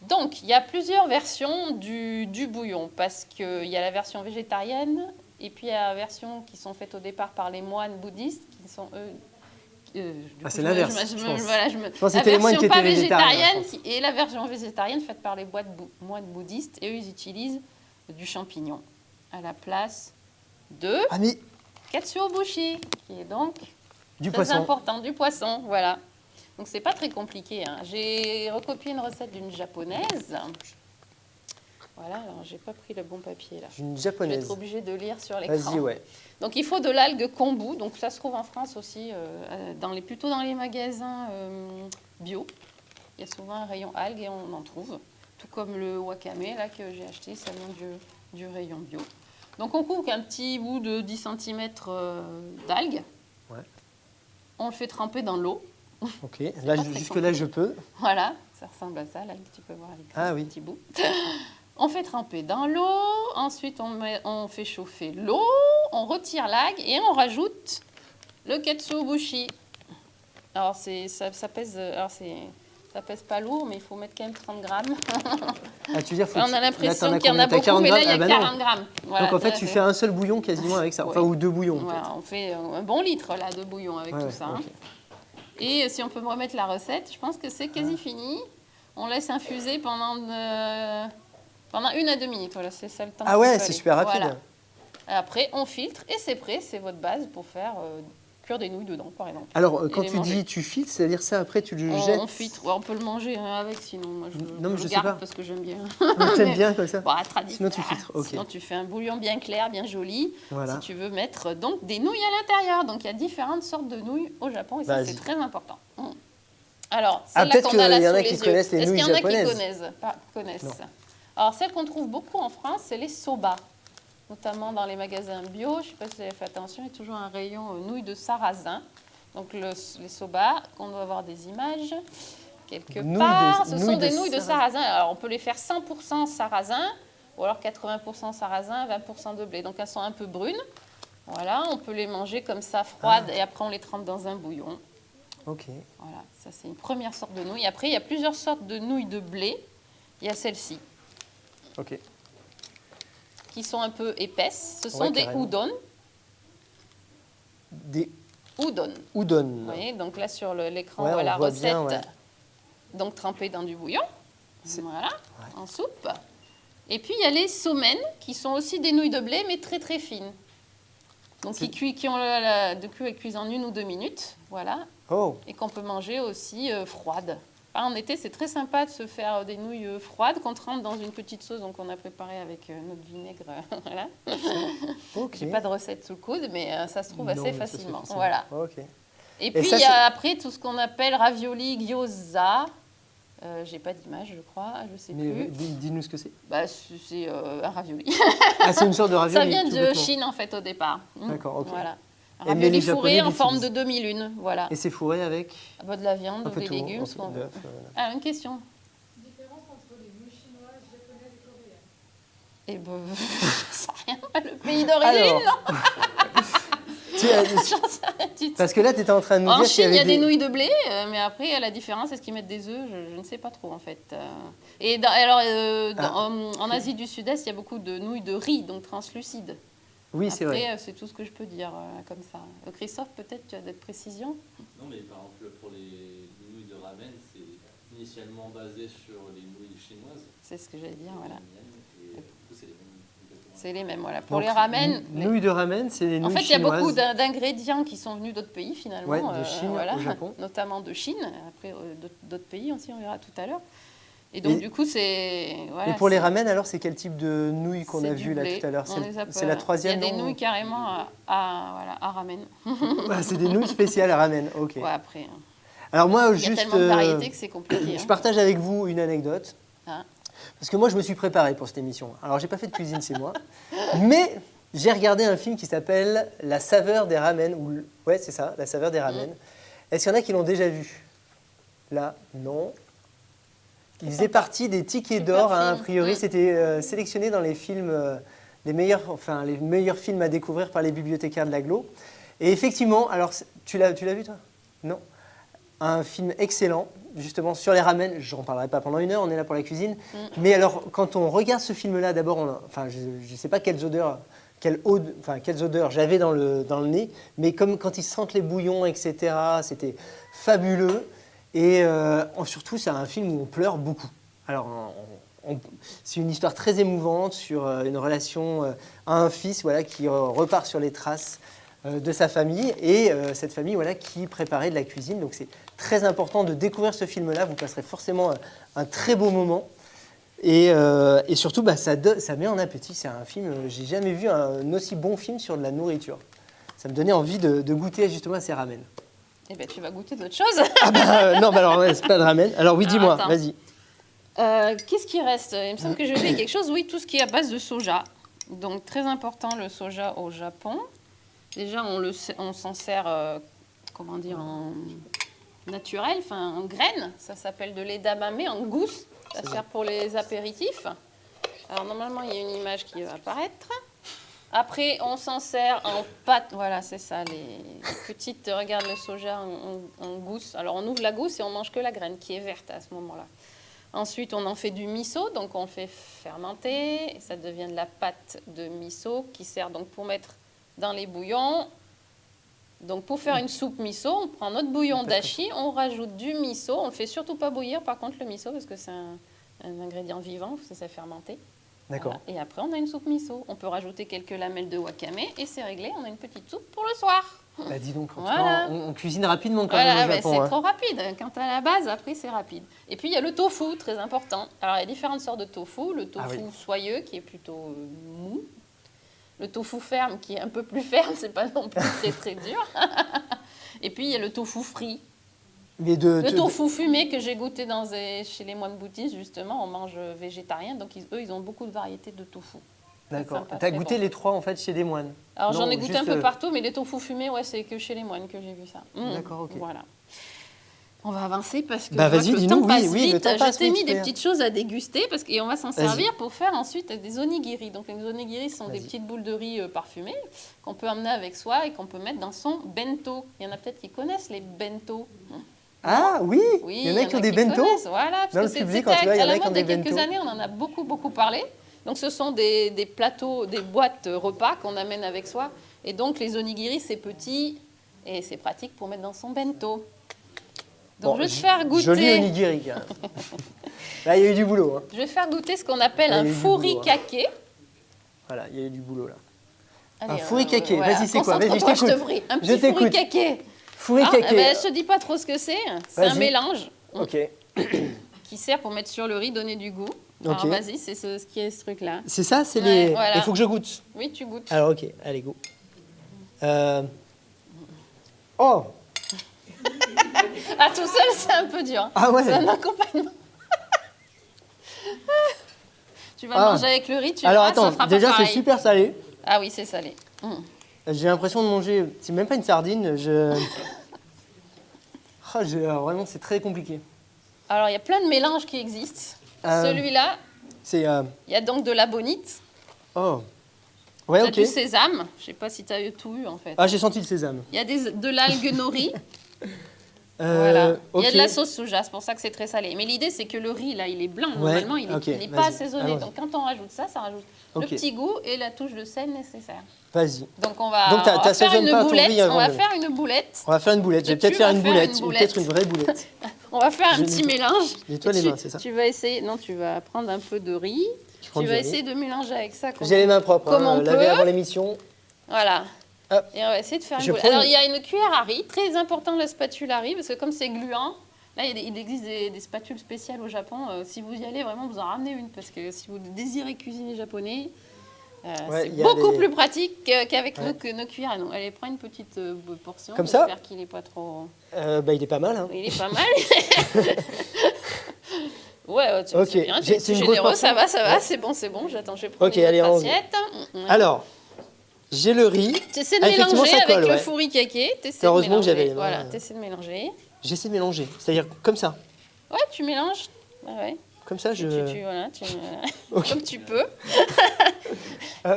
Donc, il y a plusieurs versions du bouillon, parce qu'il y a la version végétarienne, et puis il y a la version qui sont faites au départ par les moines bouddhistes, qui sont eux... c'est l'inverse, je pense. Voilà, Je pense que c'était les moines qui étaient pas végétariens, végétarienne et la version végétarienne faite par les moines bouddhistes, et eux, ils utilisent du champignon à la place de Ah mais katsuobushi, qui est donc du très poisson. important, du poisson, voilà. Donc c'est pas très compliqué, hein. J'ai recopié une recette d'une japonaise. Voilà, alors j'ai pas pris le bon papier là. Une Je vais japonaise. être obligée de lire sur l'écran. Vas-y, ouais. Donc il faut de l'algue kombu, donc ça se trouve en France aussi, plutôt dans les magasins bio. Il y a souvent un rayon algues et on en trouve. Tout comme le wakame là, que j'ai acheté, ça vient du rayon bio. Donc on coupe un petit bout de 10 cm d'algues. Ouais. On le fait tremper dans l'eau. Ok, là, jusque-là, je peux. Voilà, ça ressemble à ça, l'algue, tu peux voir avec Ah un oui. petit bout. On fait tremper dans l'eau, ensuite on fait chauffer l'eau, on retire l'algue et on rajoute le katsuobushi. Alors ça pèse, ça pèse pas lourd, mais il faut mettre quand même 30 grammes. Ah, tu veux dire, faut On a l'impression qu'il y en combien? a T'as beaucoup, 40 mais là il y a grammes? Ah, bah non. 40 grammes. Voilà, Donc en fait, ça, tu c'est- fais un seul bouillon quasiment avec ça, enfin Ouais. ou deux bouillons. Voilà, on fait un bon litre là de bouillon avec Ouais, tout ça. ok. Hein. Et si on peut me remettre la recette, je pense que c'est quasi fini. On laisse infuser pendant 1 à 2 minutes. Voilà, c'est ça le temps. Ah qu'il ouais, faut c'est aller. super rapide. Voilà. Après, on filtre et c'est prêt. C'est votre base pour faire cuire des nouilles dedans, par exemple. Alors, Et quand les tu manger. dis tu filtres, c'est-à-dire ça après tu le jettes. On filtre. Ouais, on peut le manger avec, sinon moi Non, mais je je sais garde pas. parce que j'aime bien. T'aimes bien comme ça. Bon, tradition. Sinon, tu filtres, ok. Sinon, tu fais un bouillon bien clair, bien joli. Voilà. Si tu veux mettre donc des nouilles à l'intérieur. Donc, il y a différentes sortes de nouilles au Japon et ça, Vas-y. c'est très important. Alors, Ah, celle-là peut-être qu'on a là qu'il y en sous a les qui yeux. connaissent les Est-ce qu'il y en nouilles a qui japonaises? connaissent Non. Alors, celle qu'on trouve beaucoup en France, c'est les soba. Notamment dans les magasins bio. Je ne sais pas si vous avez fait attention, il y a toujours un rayon nouilles de sarrasin. Donc, les soba, qu'on doit avoir des images quelque Nouilles part. de- Ce nouilles sont de des nouilles de sarrasin. sarrasin. Alors, on peut les faire 100% sarrasin ou alors 80% sarrasin, 20% de blé. Donc, elles sont un peu brunes. Voilà, on peut les manger comme ça, froides, et après on les trempe dans un bouillon. Ok. Voilà, ça c'est une première sorte de nouilles. Après, il y a plusieurs sortes de nouilles de blé. Il y a celle-ci, Ok. qui sont un peu épaisses. Ce sont Ouais, des carrément. udon. Des Udon. udon. Vous voyez, donc là sur l'écran, Ouais, on voit on la voit recette. bien, ouais. Donc trempée dans du bouillon. C'est- Voilà, en soupe. Et puis il y a les somen, qui sont aussi des nouilles de blé, mais très très fines. Donc C'est- qui ont de cuire et cuisent en 1 ou 2 minutes. Voilà. Oh, Et qu'on peut manger aussi froides. Enfin, en été, c'est très sympa de se faire des nouilles froides qu'on trempe dans une petite sauce qu'on a préparée avec notre vinaigre. Voilà. ok. J'ai pas de recette sous le coude, mais ça se trouve Non, assez mais ça se fait facilement. facilement. Voilà. Ok. Et puis, ça, il y a après tout ce qu'on appelle ravioli gyoza. J'ai pas d'image, je crois, je sais Mais plus. dis-nous ce que c'est. Bah, c'est un ravioli. Ah, c'est une sorte de ravioli. Ça vient tout de bêtement. Chine, en fait, au départ. D'accord, ok. Voilà. Un Et mais les ravioli fourré Japonais en forme de l'utilisent. demi-lune. Voilà. Et c'est fourré avec Ah bah, de la viande un ou peu des tout, légumes, un ce peu qu'on veut. d'œuf, Ah, une question. Différence entre les nouilles chinoises, japonaises et coréennes. Eh ben, j'en sais rien. Le pays d'origine, Alors, non J'en sais rien du tout. parce que là, tu étais en train de nous En dire qu'il Chine, il y a avait des nouilles de blé, mais après, la différence, est-ce qu'ils mettent des œufs? Je ne sais pas trop, en fait. Et en Asie du Sud-Est, il y a beaucoup de nouilles de riz, donc translucides. Oui, c'est vrai. Après, c'est tout ce que je peux dire comme ça. Christophe, peut-être, tu as des précisions? Non, mais par exemple, pour les nouilles de ramen, c'est initialement basé sur les nouilles chinoises. C'est ce que j'allais dire, voilà. Et du coup, c'est les mêmes. exactement. C'est les mêmes, voilà. Pour Donc, les ramen... Nouilles de ramen, c'est les En nouilles fait, il y a chinoises. beaucoup d'ingrédients qui sont venus d'autres pays, finalement. Ouais, de Chine au Japon. Notamment de Chine, après d'autres pays aussi, on verra tout à l'heure. Et donc, du coup, c'est... Voilà, Et pour les c'est- ramen, alors, c'est quel type de nouilles qu'on c'est a du vu là blé. tout à l'heure? On les appelle- C'est la troisième, Il y a des non nouilles carrément à ramen. Ah, c'est des nouilles spéciales à ramen, ok. Ouais, après, hein. Alors moi, Il y a juste, tellement de variétés que c'est compliqué. je hein. partage avec vous une anecdote. Ah. Parce que moi, je me suis préparé pour cette émission. Alors, j'ai pas fait de cuisine, c'est moi. Mais j'ai regardé un film qui s'appelle La saveur des ramen. Ouais, c'est ça, La saveur des ramen. Est-ce qu'il y en a qui l'ont déjà vu? Là, non. Il faisait partie des tickets Super d'or, hein, a film. priori. C'était sélectionné dans les films, les meilleurs films à découvrir par les bibliothécaires de l'Aglo. Et effectivement, alors, tu l'as vu, toi? Non. Un film excellent, justement, sur les ramen. Je n'en parlerai pas pendant 1 heure, on est là pour la cuisine. Mais alors, quand on regarde ce film-là, d'abord, je ne sais pas quelles odeurs j'avais dans le nez, mais comme quand ils sentent les bouillons, etc., c'était fabuleux. Et surtout, c'est un film où on pleure beaucoup. Alors, c'est une histoire très émouvante sur une relation à un fils, voilà, qui repart sur les traces de sa famille et cette famille, voilà, qui préparait de la cuisine. Donc, c'est très important de découvrir ce film-là. Vous passerez forcément un très beau moment. Et surtout, ça met en appétit. C'est un film, j'ai jamais vu un aussi bon film sur de la nourriture. Ça me donnait envie de goûter justement à ces ramen. Eh bien, tu vas goûter d'autres choses. Non, alors, ouais, c'est pas de ramen. Alors oui, dis-moi, attends. vas-y. Qu'est-ce qui reste? Il me semble que j'ai oublié quelque chose. Oui, tout ce qui est à base de soja. Donc, très important, le soja au Japon. Déjà, on s'en sert, comment dire, en naturel, enfin en graines. Ça s'appelle de l'edamame en gousse. Ça sert pour les apéritifs. Alors, normalement, il y a une image qui va apparaître. Après, on s'en sert en pâte. Voilà, c'est ça, les petites... Regarde le soja en gousse. Alors, on ouvre la gousse et on mange que la graine qui est verte à ce moment-là. Ensuite, on en fait du miso, donc on fait fermenter. Et ça devient de la pâte de miso qui sert donc pour mettre dans les bouillons. Donc, pour faire une soupe miso, on prend notre bouillon d'ashi, on rajoute du miso. On ne le fait surtout pas bouillir, par contre, le miso, parce que c'est un ingrédient vivant, ça c'est fermenté. D'accord. Voilà. Et après, on a une soupe miso. On peut rajouter quelques lamelles de wakame et c'est réglé. On a une petite soupe pour le soir. Bah dis donc, en tout Voilà. cas, on cuisine rapidement quand Voilà, même au bah, Japon. c'est hein. trop rapide. Quand à la base, après, c'est rapide. Et puis, il y a le tofu, très important. Alors, il y a différentes sortes de tofu. Le tofu oui. soyeux, qui est plutôt mou. Le tofu ferme, qui est un peu plus ferme. C'est pas non plus très, très dur. Et puis, il y a le tofu frit. Mais Le tofu fumé que j'ai goûté chez les moines bouddhistes, justement, on mange végétarien. Donc, eux, ils ont beaucoup de variétés de tofu. D'accord. sympa, Tu as très goûté bon. les 3 en fait chez des moines? Alors, j'en Non, ai goûté juste, un peu partout, mais les tofu fumés, ouais, c'est que chez les moines que j'ai vu ça. D'accord, ok. Voilà. On va avancer parce que Bah, je vois vas-y, que le dis-nous, temps passe oui, le vite. temps passe, Je t'ai oui, mis tu des fais. petites choses à déguster et on va s'en Vas-y. servir pour faire ensuite des onigiri. Donc les onigiri sont des Vas-y. petites boules de riz parfumées qu'on peut emmener avec soi et qu'on peut mettre dans son bento. Il y en a peut-être qui connaissent les bento. Ah oui, Oui, il y en a qui ont des connaissent, bento. Voilà, parce Dans que le public, c'était quand tu vois, il y à en a la qui ont mode il y des a quelques bento. années, on en a beaucoup parlé. Donc ce sont des plateaux, des boîtes repas qu'on amène avec soi. Et donc les onigiri, c'est petit et c'est pratique pour mettre dans son bento. Donc Bon, je vais te faire goûter. Joli onigiri, quand même. Là, il y a eu du boulot. Hein. Je vais faire goûter ce qu'on appelle Il y a un eu du furikake. Voilà, il y a eu du boulot, là. Allez, Un furikake, voilà. vas-y, c'est quoi? Vas-y, je Concentre-toi, t'écoute. te prie. Un Je petit t'écoute. furikake. Furikake. Ah, ben, je te dis pas trop ce que c'est. C'est un Vas-y. mélange Ok. qui sert pour mettre sur le riz, donner du goût. Alors Ok. vas-y, c'est ce qui est ce truc-là. C'est ça, c'est Ouais, les... voilà. Il faut que je goûte. Oui, tu goûtes. Alors, ok, allez, go. Oh. Ah, tout seul, c'est un peu dur. Ah ouais. C'est un accompagnement. Tu vas Ah. manger avec le riz, tu Alors, verras, ça attends, fera pas déjà, c'est pareil. super salé. Ah oui, c'est salé. J'ai l'impression de manger... C'est même pas une sardine, vraiment, c'est très compliqué. Alors, il y a plein de mélanges qui existent. Euh. Celui-là, C'est... il y a donc de la bonite, Oh. Ouais, il y a ok. du sésame. Je sais pas si tu as tout eu, en fait. Ah, j'ai senti le sésame. Il y a de l'algue nori. Voilà. Il y a ok. de la sauce soja, c'est pour ça que c'est très salé. Mais l'idée, c'est que le riz, là, il est blanc. Ouais, Normalement, il n'est ok, pas vas-y, assaisonné. allons-y. Donc, quand on rajoute ça, ça rajoute Ok. le petit goût et la touche de sel nécessaire. Vas-y. Donc, on va, Donc, on va faire t'assaisonnes une pas ton boulette. riz avant On va de- faire une boulette. On va faire une boulette. Je vais Tu peut-être faire vas une faire boulette. une Ou boulette. peut-être une vraie boulette. On va faire un Je petit nettoie- mélange. je nettoie les mains, c'est ça. Tu vas essayer... Non, tu vas prendre un peu de riz. Je prends Tu du vas riz. essayer de mélanger avec ça. J'ai les mains propres. Comme on laver peut. avant l'émission. Voilà. Hop. Et on va essayer de faire une Je boulette. prends Alors, une- il y a une cuillère à riz. Très important, la spatule à riz, parce que comme c'est gluant, là, il existe des spatules spéciales au Japon. Si vous y allez, vraiment, vous en ramenez une, parce que si vous désirez cuisiner japonais, Ouais, c'est il y a beaucoup des- plus pratique qu'avec Ouais. nos cuillères. Non, allez, prends une petite portion. Comme ça J'espère qu'il n'est pas trop... Bah, il est pas mal. Hein. Il est pas mal. Ouais, Ok. c'est bien, C'est c'est une grosse généreux, portion ça va, Ouais. c'est bon. J'attends, je vais prendre Ok, une allez, autre allons-y. assiette. Alors, j'ai le riz. T'essaies de Ah, effectivement, mélanger ça avec colle, le ouais. furikake. Heureusement que j'avais les mains. Voilà, t'essaies de mélanger. J'essaie de mélanger. C'est-à-dire comme ça. Ouais, tu mélanges. Ouais. Comme ça, je... Voilà, Ok. comme tu peux.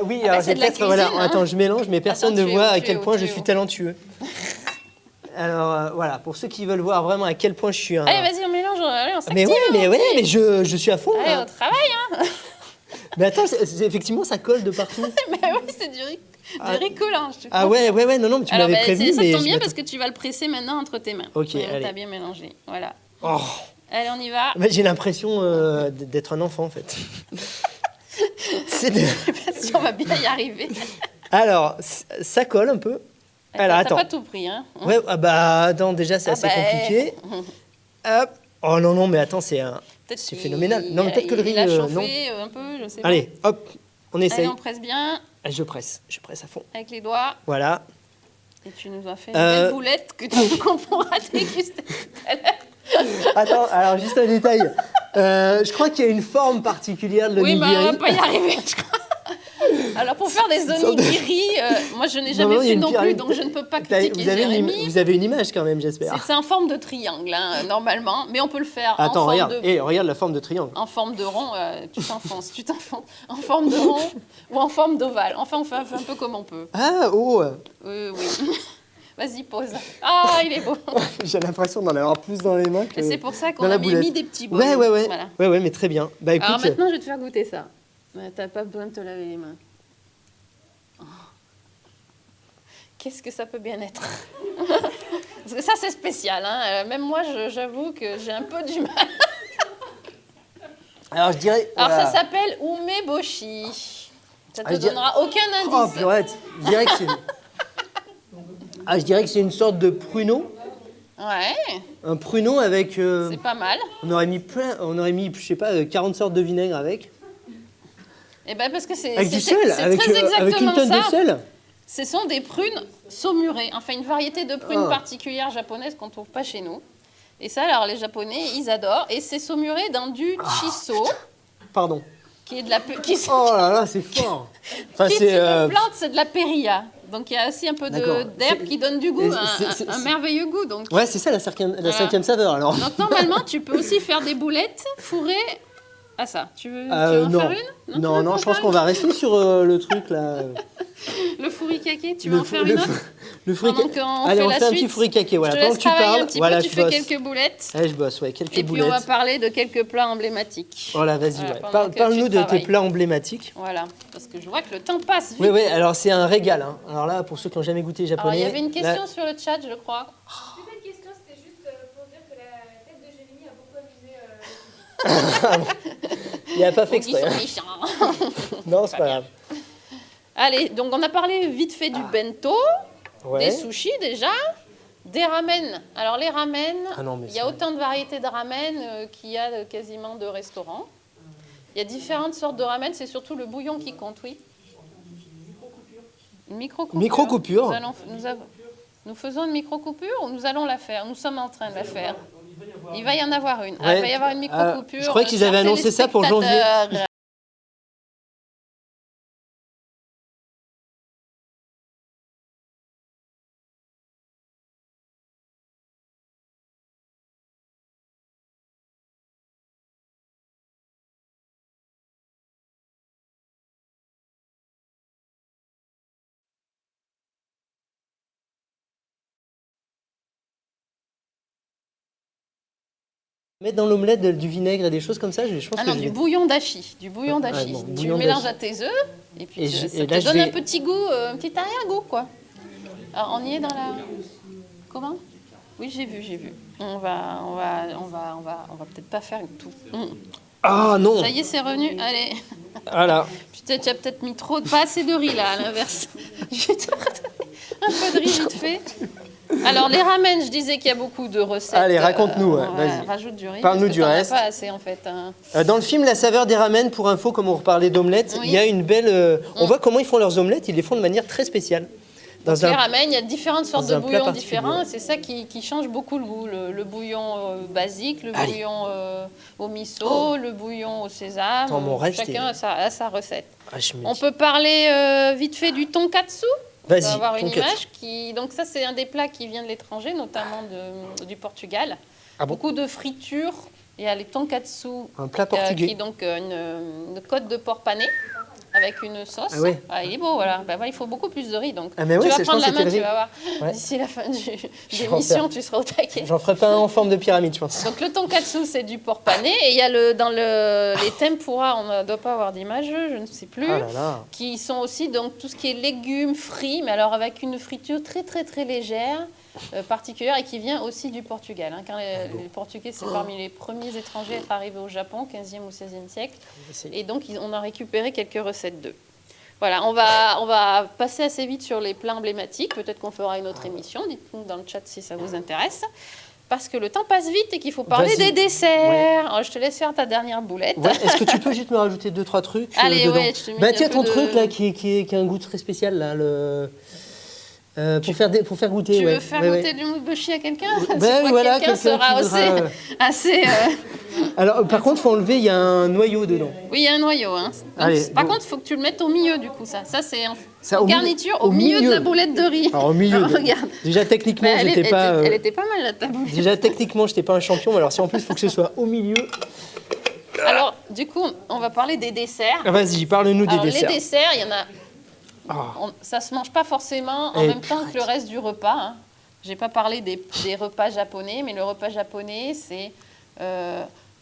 Oui, Ah, alors c'est j'ai de la peut-être... Voilà, cuisine, hein. attends, je mélange, mais personne Attends, ne tu es voit où, à tu es quel où, point tu je es suis où talentueux. Alors, voilà, pour ceux qui veulent voir vraiment à quel point je suis un... Allez, vas-y, on mélange. Allez, on s'active. Mais mais je suis à fond. Allez, là. on travaille. Mais attends, effectivement, ça colle de partout. Mais oui, c'est du riz collant. je te Ah confirme. ouais, non, mais tu Alors, m'avais bah, prévenu, ça mais tombe je bien m'attends- parce que tu vas le presser maintenant entre tes mains. Ok, Ouais, allez. T'as bien mélangé. Voilà. Oh, Allez, on y va. mais j'ai l'impression d'être un enfant, en fait. C'est de- Je sais pas si on va bien y arriver. Alors, ça colle un peu. Alors, T'as attends. pas tout pris, hein. Ouais, ah bah, attends, déjà, c'est Ah assez bah. compliqué. Hop. Oh non, mais attends, c'est Peut-être c'est qu'il- phénoménal. Non, mais peut-être que le riz, Il a non. chauffé un peu, je sais pas. Allez, hop, on essaye. Allez, on presse bien Je presse à fond. avec les doigts. Voilà. Et tu nous as fait une Euh. belle boulette qu'on pourra déguster tout à l'heure. Attends, alors juste un détail. Je crois qu'il y a une forme particulière de Oui, l'onigiri. bah, on va pas y arriver, je crois. Alors, pour faire des onigiri, moi, je n'ai Non, jamais il y a fait une non plus, pyramide. donc je ne peux pas Vous critiquer Jérémy. vous avez une image quand même, j'espère. C'est en forme de triangle, hein, normalement, mais on peut le faire Attends, en forme regarde. de... Regarde la forme de triangle. En forme de rond, tu t'enfonces. En forme de rond ou en forme d'ovale. Enfin, on fait un peu comme on peut. Ah, oh Oui. Vas-y, pose. Ah, il est beau. J'ai l'impression d'en avoir plus dans les mains que... Et c'est pour ça qu'on dans la a mis boulette. des petits bols. Ouais. Voilà. Ouais, mais très bien. Bah écoute, Alors maintenant, je vais te faire goûter ça. T'as pas besoin de te laver les mains. Oh. Qu'est-ce que ça peut bien être? Parce que ça, c'est spécial. Hein. Même moi, j'avoue que j'ai un peu du mal. alors je dirais... Alors, voilà. ça s'appelle umeboshi. Ça te Ah, je dirais- donnera aucun Oh, indice. purée, je dirais que c'est... Ah, je dirais que c'est une sorte de pruneau. Ouais, Un pruneau avec... c'est pas mal. on aurait mis, je sais pas, 40 sortes de vinaigre avec. Et ben parce que c'est Avec du c'est- sel, c'est avec, très avec une exactement tonne de ça. sel. Ce sont des prunes saumurées, enfin une variété de prunes Ah. particulière japonaise qu'on ne trouve pas chez nous. Et ça, alors les Japonais, ils adorent. Et c'est saumuré dans du chiso, Pardon. qui est de la qui, Oh là là, c'est fort. Enfin, qui est c'est... une plante, c'est de la périlla. Donc il y a aussi un peu D'accord. d'herbe qui donne du goût, c'est- un merveilleux goût. Donc. Ouais, c'est ça la cinquième saveur alors. Donc normalement, tu peux aussi faire des boulettes fourrées à ça. Tu veux en non. faire une? Non, je pense qu'on va rester sur le truc là. Le fourri-caqué, tu veux en faire une autre? Le Pendant fourri-caqué. qu'on Allez, fait on la fait un suite, petit fourri-caqué. Voilà. Je te Pendant laisse que tu travailler parles, un petit voilà, peu, tu je fais bosse. quelques boulettes. Allez, je bosse, ouais, quelques Et puis boulettes. on va parler de quelques plats emblématiques. Voilà, vas-y, Voilà, ouais. pendant que Parle-nous tu de tes travailles. plats emblématiques. Voilà, parce que je vois que le temps passe vite. Oui, oui, alors c'est un régal. Hein. Alors là, pour ceux qui n'ont jamais goûté Alors japonais. il y avait une question là- sur le chat, je crois. Plus belle question, c'était juste pour dire que la tête de Jérémy a beaucoup amusé le public. Il n'a pas fait Ils sont exprès. méchants. Non, c'est pas grave. Allez, donc on a parlé vite fait du bento, Ouais. des sushis déjà, des ramen. Alors les ramen, Ah non, mais il y a ça- autant de variétés de ramen qu'il y a quasiment de restaurants. Il y a différentes sortes de ramen, c'est surtout le bouillon qui compte, oui. Une micro-coupure. Micro-coupure. Nous faisons une micro-coupure ou nous allons la faire? Nous sommes en train de la faire. Il va y en avoir une. Ouais. Il va y avoir une micro-coupure. Je crois qu'ils avaient Chers annoncé ça pour janvier. téléspectateurs, Mettre dans l'omelette du vinaigre et des choses comme ça, je pense Ah que non, je du vais- bouillon d'achi. Du bouillon Ouais, d'achi. bon, Tu bouillon le mélanges d'achi. à tes œufs et puis Et ça et te là, je donne vais- un petit goût, un petit arrière-goût, quoi. Alors, on y est dans la... Comment? Oui, j'ai vu. On va peut-être pas faire tout. Ah non. Ça y est, c'est revenu. Allez. Voilà. Putain, tu as peut-être mis pas assez de riz là, à l'inverse. Je vais te redonner un peu de riz vite fait. Alors, les ramen, je disais qu'il y a beaucoup de recettes. Allez, raconte-nous, ouais, Voilà, vas-y. rajoute du riz. Parle-nous parce que du t'en as reste. pas assez en fait. Hein. Dans le film La saveur des ramen, pour info, comme on reparlait d'omelettes, Oui. il y a une belle. On voit comment ils font leurs omelettes. Ils les font de manière très spéciale. Dans Les ramen, il y a différentes sortes dans de un plat bouillons particulier. différents. C'est ça qui change beaucoup le goût. Le bouillon basique, le Allez. bouillon au miso, le bouillon au sésame. Attends, mon rêve, Chacun a sa recette. Ah, je me On dis- peut parler vite fait du tonkatsu. On va Vas-y. avoir une tonkatsu. image qui... Donc ça, c'est un des plats qui vient de l'étranger, notamment du Portugal. Ah bon Beaucoup de friture. Il y a les tonkatsu, Un plat qui portugais. est donc une côte de porc pané avec une sauce. Ah ouais. Il est beau, voilà. Ben, voilà. Il faut beaucoup plus de riz, donc Ah, mais ouais, tu vas c'est- je prendre pense la que main, c'était tu le vas voir. Ouais. D'ici la fin de Je vais en l'émission, faire. tu seras au taquet. J'en ferai pas un en forme de pyramide, je pense. Donc le tonkatsu, c'est du porc pané. Et il y a les tempura, on ne doit pas avoir d'image, je ne sais plus. Ah là là. Qui sont aussi donc tout ce qui est légumes frits, mais alors avec une friture très très très légère, particulière, et qui vient aussi du Portugal. Hein. Quand les Portugais, c'est parmi les premiers étrangers à être arrivés au Japon, 15e ou 16e siècle, et donc on a récupéré quelques recettes d'eux. Voilà, on va passer assez vite sur les plats emblématiques. Peut-être qu'on fera une autre émission. Dites-nous dans le chat si ça vous intéresse. Parce que le temps passe vite et qu'il faut parler Vas-y. des desserts. Alors, je te laisse faire ta dernière boulette. Ouais, est-ce que tu peux juste me rajouter 2-3 trucs Allez, dedans ouais, je te mets Bah un tiens, peu ton de- truc là qui a un goût très spécial là, pour faire goûter. Tu ouais. veux faire Ouais, goûter ouais. du mubushi à quelqu'un? Ouais, C'est quoi, voilà, quelqu'un sera qui voudra, assez Alors, par contre, faut enlever, il y a un noyau dedans. Oui, il y a un noyau. Hein. Donc, Allez, par donc- contre, il faut que tu le mettes au milieu, du coup. Ça c'est en Ça, au milieu- garniture, au au milieu de milieu. la boulette de riz. Alors, au milieu. Alors, regarde. Déjà, techniquement, Mais j'étais pas. elle était pas mal, là, ta boulette. Déjà, techniquement, j'étais pas un champion. Mais alors, si en plus, il faut que ce soit au milieu. Alors, du coup, on va parler des desserts. Ah, vas-y, parle-nous des Alors, desserts. les desserts, il y en a... Ah. Ça se mange pas forcément en Eh, même temps que le reste du repas. Hein. J'ai pas parlé des repas japonais, mais le repas japonais, c'est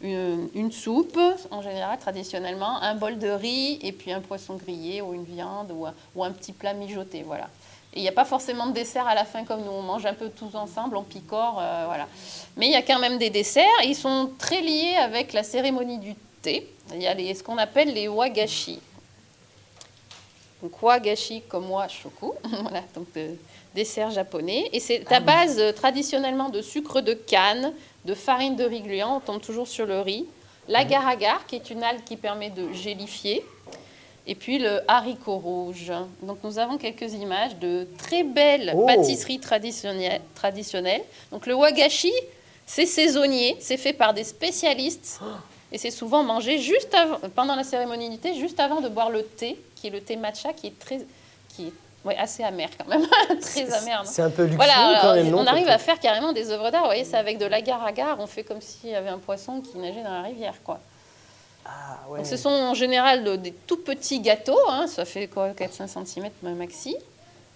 une soupe, en général, traditionnellement, un bol de riz, et puis un poisson grillé, ou une viande, ou un petit plat mijoté, voilà. Et il n'y a pas forcément de dessert à la fin, comme nous, on mange un peu tous ensemble, on picore, voilà. Mais il y a quand même des desserts, et ils sont très liés avec la cérémonie du thé. Il y a ce qu'on appelle les wagashi. Donc wagashi comme wa shoku, voilà, donc dessert japonais. Et c'est à base traditionnellement de sucre de canne, de farine de riz gluant, on tombe toujours sur le riz, l'agar-agar, qui est une algue qui permet de gélifier, et puis le haricot rouge. Donc nous avons quelques images de très belles pâtisseries traditionnelles. Donc le wagashi, c'est saisonnier, c'est fait par des spécialistes, et c'est souvent mangé juste pendant la cérémonie du thé, juste avant de boire le thé, qui est le thé matcha, qui est Ouais, assez amer quand même, très amer. Non C'est un peu luxueux voilà, quand même, non? on arrive à faire carrément des œuvres d'art. Vous voyez, c'est avec de l'agar-agar, on fait comme s'il y avait un poisson qui nageait dans la rivière, quoi. Ah, ouais. Donc ce sont en général des tout petits gâteaux, hein, ça fait quoi, 4-5 cm maxi.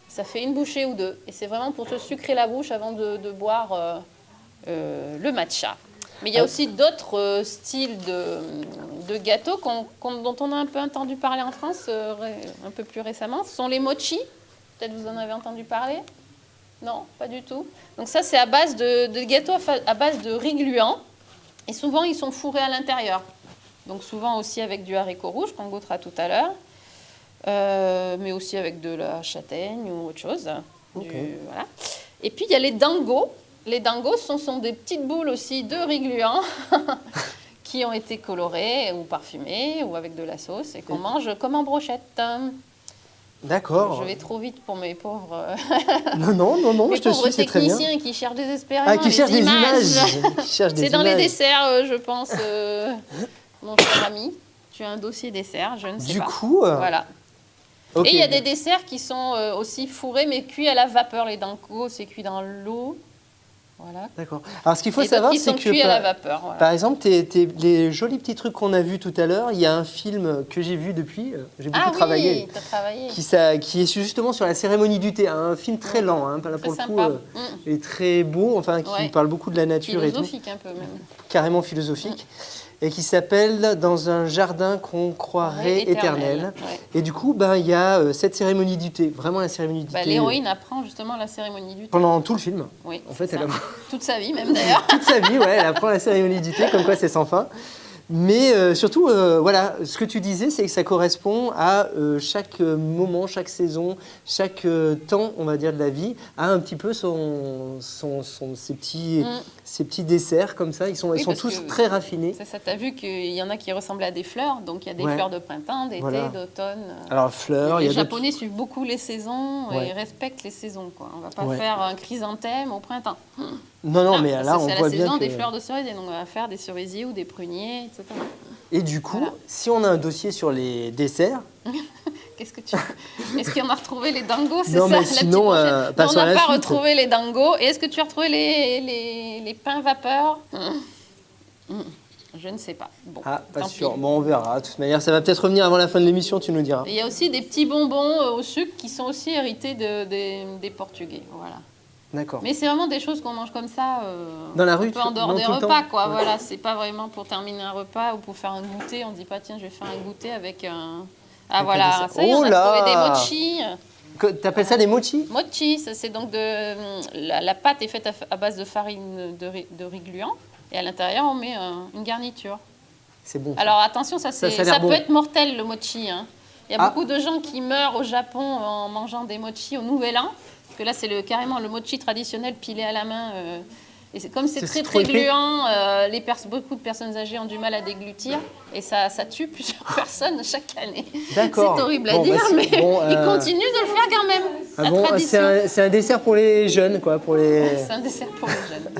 Ça fait une bouchée ou deux. Et c'est vraiment pour te sucrer la bouche avant de boire le matcha. Mais il y a aussi d'autres styles de gâteaux dont on a un peu entendu parler en France un peu plus récemment. Ce sont les mochi. Peut-être vous en avez entendu parler? Non, pas du tout. Donc ça, c'est à base de gâteaux à base de riz gluant. Et souvent, ils sont fourrés à l'intérieur. Donc souvent aussi avec du haricot rouge, qu'on goûtera tout à l'heure. Mais aussi avec de la châtaigne ou autre chose. Okay. Voilà. Et puis, il y a les dangos. Les dangos sont des petites boules aussi de riz gluant qui ont été colorées ou parfumées ou avec de la sauce et qu'on mange comme en brochette. D'accord. Je vais trop vite pour mes pauvres, non, mes je te pauvres suis, c'est très bien. techniciens qui cherchent désespérément Qui cherchent des images. C'est dans les desserts, je pense, mon cher ami. Tu as un dossier dessert, je ne sais Du pas. coup, Voilà. okay. Et il y a des desserts qui sont aussi fourrés, mais cuits à la vapeur. Les dangos, c'est cuit dans l'eau. Voilà. D'accord. Alors, ce qu'il faut Et savoir, qui c'est sont que cuits à la vapeur. Voilà. par exemple, les jolis petits trucs qu'on a vus tout à l'heure, il y a un film que j'ai vu depuis, j'ai beaucoup travaillé, oui, t'as travaillé. qui est justement sur la cérémonie du thé, un film très lent, hein, pour Très le coup, sympa. il est très beau, enfin, qui parle beaucoup de la nature et tout, Philosophique un peu même. carrément philosophique, et qui s'appelle « Dans un jardin qu'on croirait éternel ». Ouais. Et du coup, il y a cette cérémonie du thé, vraiment la cérémonie du thé. L'héroïne apprend justement la cérémonie du thé. Pendant tout le film. Oui, En fait, elle toute sa vie même d'ailleurs. toute sa vie, ouais, elle apprend la cérémonie du thé, comme quoi c'est sans fin. Mais surtout, voilà, ce que tu disais, c'est que ça correspond à chaque moment, chaque saison, chaque temps, on va dire, de la vie, a un petit peu ses petits desserts comme ça. Ils sont tous très raffinés. C'est ça, tu as vu qu'il y en a qui ressemblent à des fleurs. Donc il y a des fleurs de printemps, d'été, d'automne. Alors, fleurs, les Japonais suivent beaucoup les saisons et respectent les saisons, quoi. On ne va pas faire un chrysanthème au printemps. Non, mais là, on voit bien que... C'est la saison des fleurs de cerisier, donc on va faire des cerisiers ou des pruniers, etc. Et du coup, si on a un dossier sur les desserts... Est-ce qu'on a retrouvé les dangos? C'est non, ça, mais sinon, on n'a pas suite. retrouvé les dangos. Et est-ce que tu as retrouvé les pains vapeur? Je ne sais pas. Bon, pas sûr. Bon, on verra. De toute manière, ça va peut-être revenir avant la fin de l'émission, tu nous diras. Il y a aussi des petits bonbons au sucre qui sont aussi hérités des Portugais. Voilà. D'accord. Mais c'est vraiment des choses qu'on mange comme ça dans la rue, un peu en dehors des repas, quoi. Voilà, c'est pas vraiment pour terminer un repas ou pour faire un goûter. On dit pas tiens, je vais faire un goûter avec un. Ah voilà, ça y est, on a trouvé des mochis. T'appelles ça des mochis? Mochi, c'est donc la pâte est faite à base de farine de riz gluant et à l'intérieur on met une garniture. C'est bon. Alors attention, ça peut être mortel le mochi. Hein. Il y a beaucoup de gens qui meurent au Japon en mangeant des mochis au Nouvel An. Parce que là, c'est carrément le mochi traditionnel pilé à la main. Et comme c'est très gluant, beaucoup de personnes âgées ont du mal à déglutir. Et ça tue plusieurs personnes chaque année. D'accord. C'est horrible à dire, mais ils continuent de le faire quand même. C'est un dessert pour les jeunes, quoi. C'est un dessert pour les jeunes.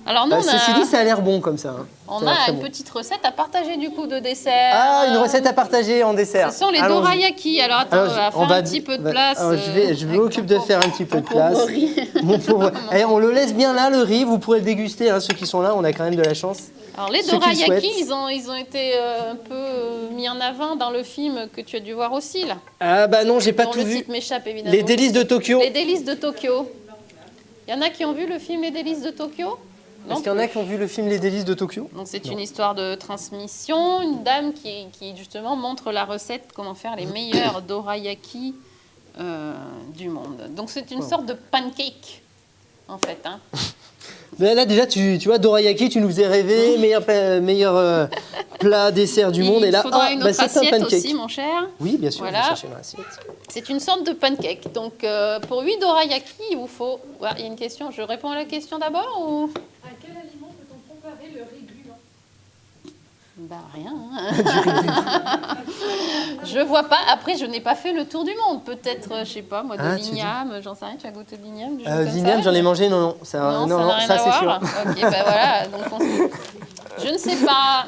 Alors nous, ceci dit, ça a l'air bon comme ça. Hein. On a une petite recette à partager du coup de dessert. Ah, une recette à partager en dessert. Ce sont les dorayaki. Alors attends, on va faire un petit peu de place. Je m'occupe de faire un petit peu de place. Mon pauvre. On le laisse bien là, le riz. Vous pourrez le déguster, hein, ceux qui sont là. On a quand même de la chance. Alors les dorayaki, ils ont été un peu mis en avant dans le film que tu as dû voir aussi là. Ah bah non, j'ai pas tout vu. Le titre m'échappe évidemment. Les délices de Tokyo. Les délices de Tokyo. Il y en a qui ont vu le film Les délices de Tokyo? Est-ce qu'il y en a qui ont vu le film Les délices de Tokyo? Donc c'est une histoire de transmission, une dame qui justement montre la recette, comment faire les meilleurs dorayaki du monde. Donc c'est une sorte de pancake en fait. Hein. Mais là déjà, tu vois, dorayaki, tu nous faisais rêver, meilleur plat dessert du monde. Et là, il faudra une autre c'est un assiette pancake. aussi, mon cher. Oui, bien sûr, voilà. je vais chercher ma assiette. C'est une sorte de pancake. Donc pour 8 dorayaki, il vous faut... Ouais, il y a une question, je réponds à la question d'abord ou... À quel aliment peut-on comparer le riz gluant? Bah rien. Hein. Je vois pas. Après, je n'ai pas fait le tour du monde. Peut-être, je sais pas, moi, de l'igname. J'en sais rien. Tu as goûté de l'igname? L'igname, j'en ai mangé. Non, ça n'a rien à voir. Ok, bah voilà. Donc je ne sais pas.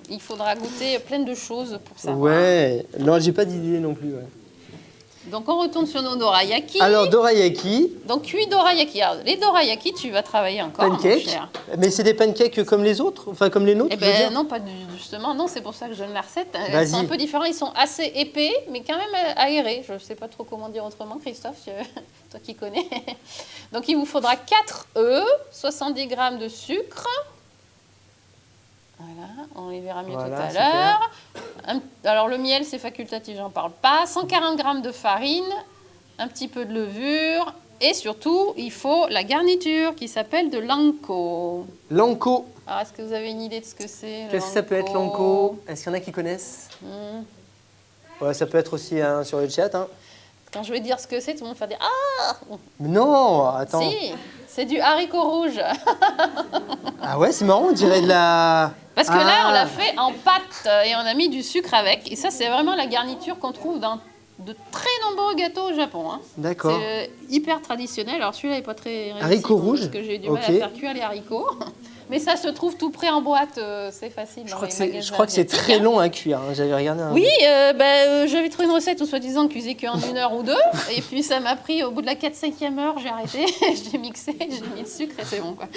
Il faudra goûter plein de choses pour savoir. Ouais. Non, j'ai pas d'idée non plus. Ouais. Donc on retourne sur nos dorayaki. Alors, dorayaki, Donc cuit dorayaki. Alors, les dorayaki, tu vas travailler encore, mon pancakes. cher. Mais c'est des pancakes comme les autres, enfin comme les nôtres, Eh je veux dire. ben non, pas justement, non, c'est pour ça que je donne la recette. Ils Vas-y. sont un peu différents, ils sont assez épais, mais quand même aérés. Je ne sais pas trop comment dire autrement, Christophe, toi qui connais. Donc il vous faudra 4 œufs, 70 g de sucre. Voilà, on les verra mieux Voilà, tout à super. l'heure. Alors le miel, c'est facultatif, j'en parle pas. 140 g de farine, un petit peu de levure. Et surtout, il faut la garniture qui s'appelle de l'anko. L'anko. Alors, est-ce que vous avez une idée de ce que c'est? Qu'est-ce que ça peut être l'anko? Est-ce qu'il y en a qui connaissent? Ouais, ça peut être aussi sur le chat. Hein. Quand je vais dire ce que c'est, tout le monde va dire ah. Mais non, attends. Si, c'est du haricot rouge. Ah ouais, c'est marrant, on dirait de la... Parce que là, Ah. on l'a fait en pâte et on a mis du sucre avec. Et ça, c'est vraiment la garniture qu'on trouve dans de très nombreux gâteaux au Japon. Hein. D'accord. C'est hyper traditionnel. Alors celui-là n'est pas très réussi. Haricot rouge. Parce que j'ai eu du mal Ok. à faire cuire les haricots. Mais ça se trouve tout prêt en boîte. C'est facile. Je dans crois les que c'est, magasins je crois que c'est asiatiques, très hein. long à cuire. Hein. J'avais regardé un... Oui, j'avais trouvé une recette où soi-disant cuisait qu'en 1 heure ou 2. Et puis ça m'a pris, au bout de la 4-5e heure, j'ai arrêté. J'ai mixé, j'ai mis le sucre et c'est bon, quoi.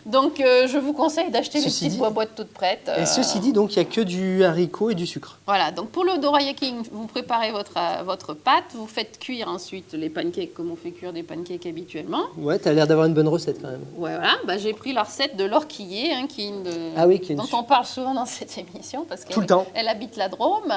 Donc je vous conseille d'acheter les Ceci petites dit- boîtes toutes prêtes. Et ceci dit, donc il n'y a que du haricot et du sucre. Voilà, donc pour le dorayaki, vous préparez votre pâte, vous faites cuire ensuite les pancakes comme on fait cuire des pancakes habituellement. Ouais, t'as l'air d'avoir une bonne recette quand même. Ouais, voilà, j'ai pris la recette de Laure Quillet, hein, Ah oui, qui est une dont on parle souvent dans cette émission parce Tout le temps. qu'elle habite la Drôme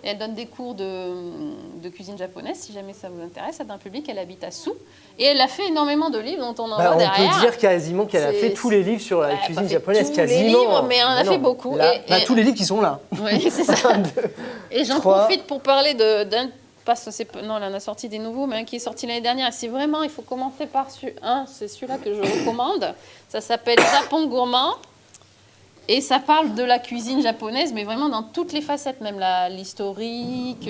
et elle donne des cours de cuisine japonaise. Si jamais ça vous intéresse, d'un public, elle habite à Sous et elle a fait énormément de livres dont on en voit On derrière. peut dire quasiment qu'elle a C'est- fait tous les livres sur la Elle a pas cuisine fait japonaise, tous quasiment. les livres, mais on en a Non, fait beaucoup. là, Et- tous les livres qui sont là. Oui, c'est ça. Et j'en 3. profite pour parler d'un. Non, là, on a sorti des nouveaux, mais un qui est sorti l'année dernière. C'est vraiment, il faut commencer par un, c'est celui-là que je recommande. Ça s'appelle Japon Gourmand. Et ça parle de la cuisine japonaise, mais vraiment dans toutes les facettes, même l'historique,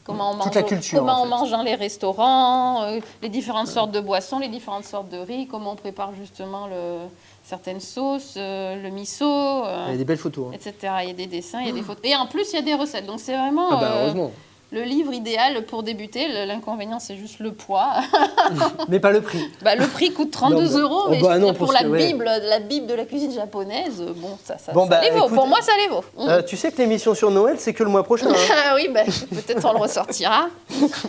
comment on mange, Toute la culture, comment en on fait. mange dans les restaurants, les différentes sortes de boissons, les différentes sortes de riz, comment on prépare justement certaines sauces, le miso. Il y a des belles photos. Hein. Etc. Il y a des dessins, il y a des photos. Et en plus, il y a des recettes. Donc, c'est vraiment Ah bah heureusement. le livre idéal pour débuter. L'inconvénient, c'est juste le poids. Mais pas le prix. Le prix coûte 32 Non, bah, euros, oh mais bah je veux non, dire, pour parce la que, ouais. Bible, de la cuisine japonaise, bon, ça Bon, bah, les vaut. écoute, Pour moi, ça les vaut. Tu sais que l'émission sur Noël, c'est que le mois prochain. Hein. Ah oui, peut-être on le ressortira.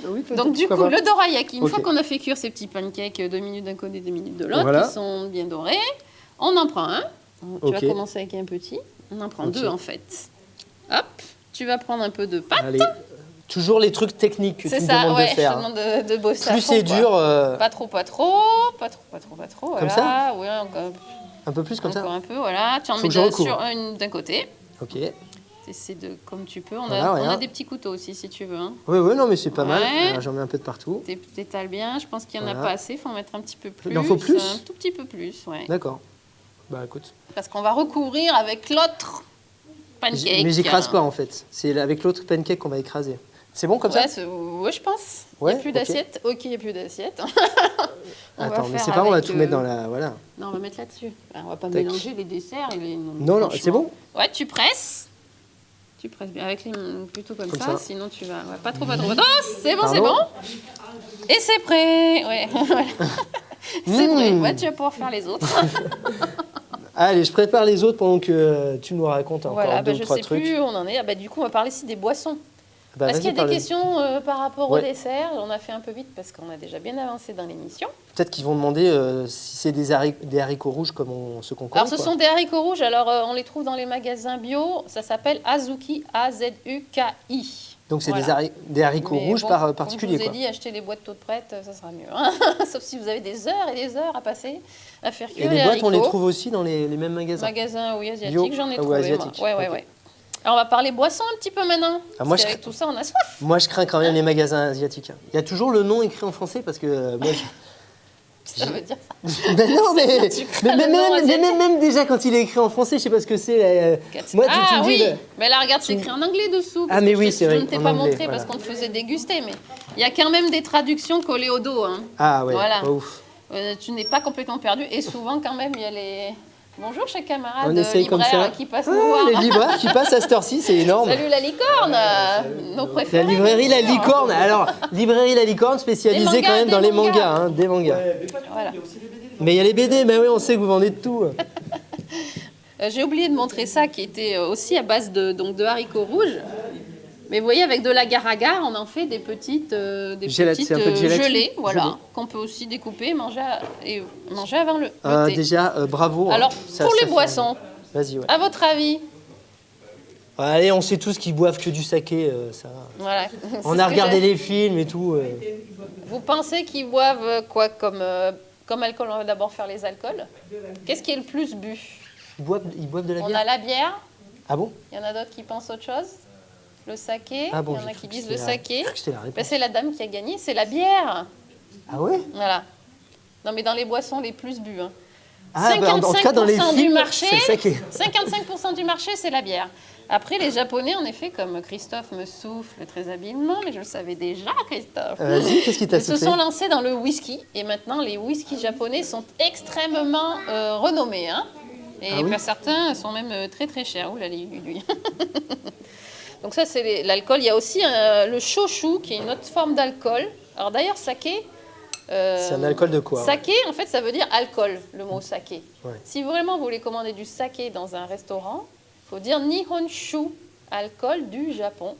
Oui, peut-être, Donc, du coup, pourquoi pas. le dorayaki, une Ok. fois qu'on a fait cuire ces petits pancakes, 2 minutes d'un côté, 2 minutes de l'autre, Voilà. qui sont bien dorés, on en prend un. Tu Ok. vas commencer avec un petit. On en prend Ok. 2 en fait. Hop, tu vas prendre un peu de pâte. Allez. Toujours les trucs techniques que tu C'est me ça, demandes ouais, de faire. je te demande de bosser à Plus fond, c'est quoi. dur, Pas trop, pas trop. Comme Voilà. ça Ouais, encore, un peu plus comme encore ça. un peu, voilà. Tu en Faut mets que je recouvre. sur une d'un côté. Ok. Essaies de comme tu peux. On Voilà, a regarde. des petits couteaux aussi si tu veux. Hein. Oui, non, mais c'est pas mal. Ouais. Alors, j'en mets un peu de partout. T'étales bien. Je pense qu'il n'y en a Voilà. pas assez. Il faut en mettre un petit peu plus. Il en faut plus Un tout petit peu plus, ouais. D'accord. Bah écoute. Parce qu'on va recouvrir avec l'autre pancake. Mais j'écrase pas en fait. C'est avec l'autre pancake qu'on va écraser. C'est bon comme ça Ouais, je pense. Il Ouais, n'y a plus ok. d'assiette. Ok, il n'y a plus d'assiette. On va Attends, mais faire c'est pas, on va avec, tout mettre dans la. Voilà. Non, on va mettre là-dessus. On va pas Tac. mélanger les desserts et les. Non, franchement. c'est bon Ouais, tu presses. Tu presses bien avec les plutôt comme Comme ça, ça. sinon tu vas. Ouais, pas trop, pas trop. Oh, c'est bon, c'est Pardon bon. Et c'est prêt. Ouais. Voilà. C'est prêt. Ouais, tu vas pouvoir faire les autres. Allez, je prépare les autres pendant que tu nous racontes encore Voilà, deux ou je trois sais trucs. plus où on en est. Du coup, on va parler ici des boissons. Bah, Est-ce vas-y, qu'il y a des parle. questions par rapport Ouais. au dessert? On a fait un peu vite parce qu'on a déjà bien avancé dans l'émission. Peut-être qu'ils vont demander si c'est des haricots rouges comme ce qu'on connaît. Alors, ce sont des haricots rouges. Alors, on les trouve dans les magasins bio. Ça s'appelle Azuki, A-Z-U-K-I. Donc c'est Voilà. des haricots Mais rouges bon, par particulier. Comme je vous ai Quoi. dit, acheter les boîtes toutes prêtes, ça sera mieux. Hein. Sauf si vous avez des heures et des heures à passer à faire cuire Et les boîtes, on les haricots. trouve aussi dans les mêmes magasins. Magasins, oui, asiatiques, Bio j'en ai ou trouvé. asiatiques. Moi. Ouais. Ok. Alors, on va parler boissons un petit peu maintenant. Ah, moi, parce je- qu'avec tout ça, on a soif. Moi, je crains quand même les magasins asiatiques. Il y a toujours le nom écrit en français parce que moi, Ça veut dire ça. Ben non, mais, Tu crains le nom même, asiatique. même déjà quand il est écrit en français, je sais pas ce que c'est. Moi, tu Ah me dis. oui, le- mais là, regarde, c'est écrit en anglais dessous. Ah, parce mais que oui, je c'est vrai, Je ne t'ai en pas anglais, montré voilà. parce qu'on te faisait déguster, mais il y a quand même des traductions collées au dos. Hein. Ah ouais, Voilà. pas ouf. Tu n'es pas complètement perdu. Et souvent, quand même, il y a Bonjour, chers camarades On essaye comme ça. libraires qui passent nous voir. Les libraires qui passent à cette heure-ci, c'est énorme. Salut la licorne, nos La préférés. librairie La Licorne. Alors, librairie La Licorne spécialisée Des mangas, quand même dans des les mangas, mangas. hein, des mangas. Voilà. Mais il y a les BD, mais oui, on sait que vous vendez de tout. J'ai oublié de montrer ça, qui était aussi à base de haricots rouges. Mais vous voyez, avec de l'agar-agar, on en fait des petites, C'est un peu de gélatine. gelées, voilà, Gelée. qu'on peut aussi découper et manger avant le thé. Déjà, bravo. Alors, Ça- pour ça les fait- boissons, Vas-y, ouais. à votre avis, Allez, on sait tous qu'ils boivent que du saké, ça va. voilà. On a regardé les films et tout. Vous pensez qu'ils boivent quoi comme alcool? On va d'abord faire les alcools. Qu'est-ce qui est le plus bu? Ils boivent de la On bière a la bière. Ah bon? Il y en a d'autres qui pensent autre chose. Le saké. Ah bon, Il y en a j'ai qui cru que disent c'était le la- saké. j'ai cru que c'était la Ben, réponse. c'est la dame qui a gagné, c'est la bière. Ah ouais? Voilà. Non, mais dans les boissons les plus bues. Hein. Ah, bah, en tout cas, dans les 55% du films, marché, c'est le saké. 55% du marché, c'est la bière. Après, les Japonais, en effet, comme Christophe me souffle très habilement, mais je le savais déjà, Christophe. Vas-y, qu'est-ce qui t'a Ils se soufflé? sont lancés dans le whisky. Et maintenant, les whiskies japonais sont extrêmement renommés. Hein. Et Ah oui certains sont même très très chers. Ouh là, lui. Donc ça, c'est l'alcool. Il y a aussi le shochu, qui est une autre forme d'alcool. Alors d'ailleurs, saké... C'est un alcool de quoi? Saké, en fait, ça veut dire alcool, le mot saké. Ouais. Si vraiment vous voulez commander du saké dans un restaurant, il faut dire Nihonshu, alcool du Japon.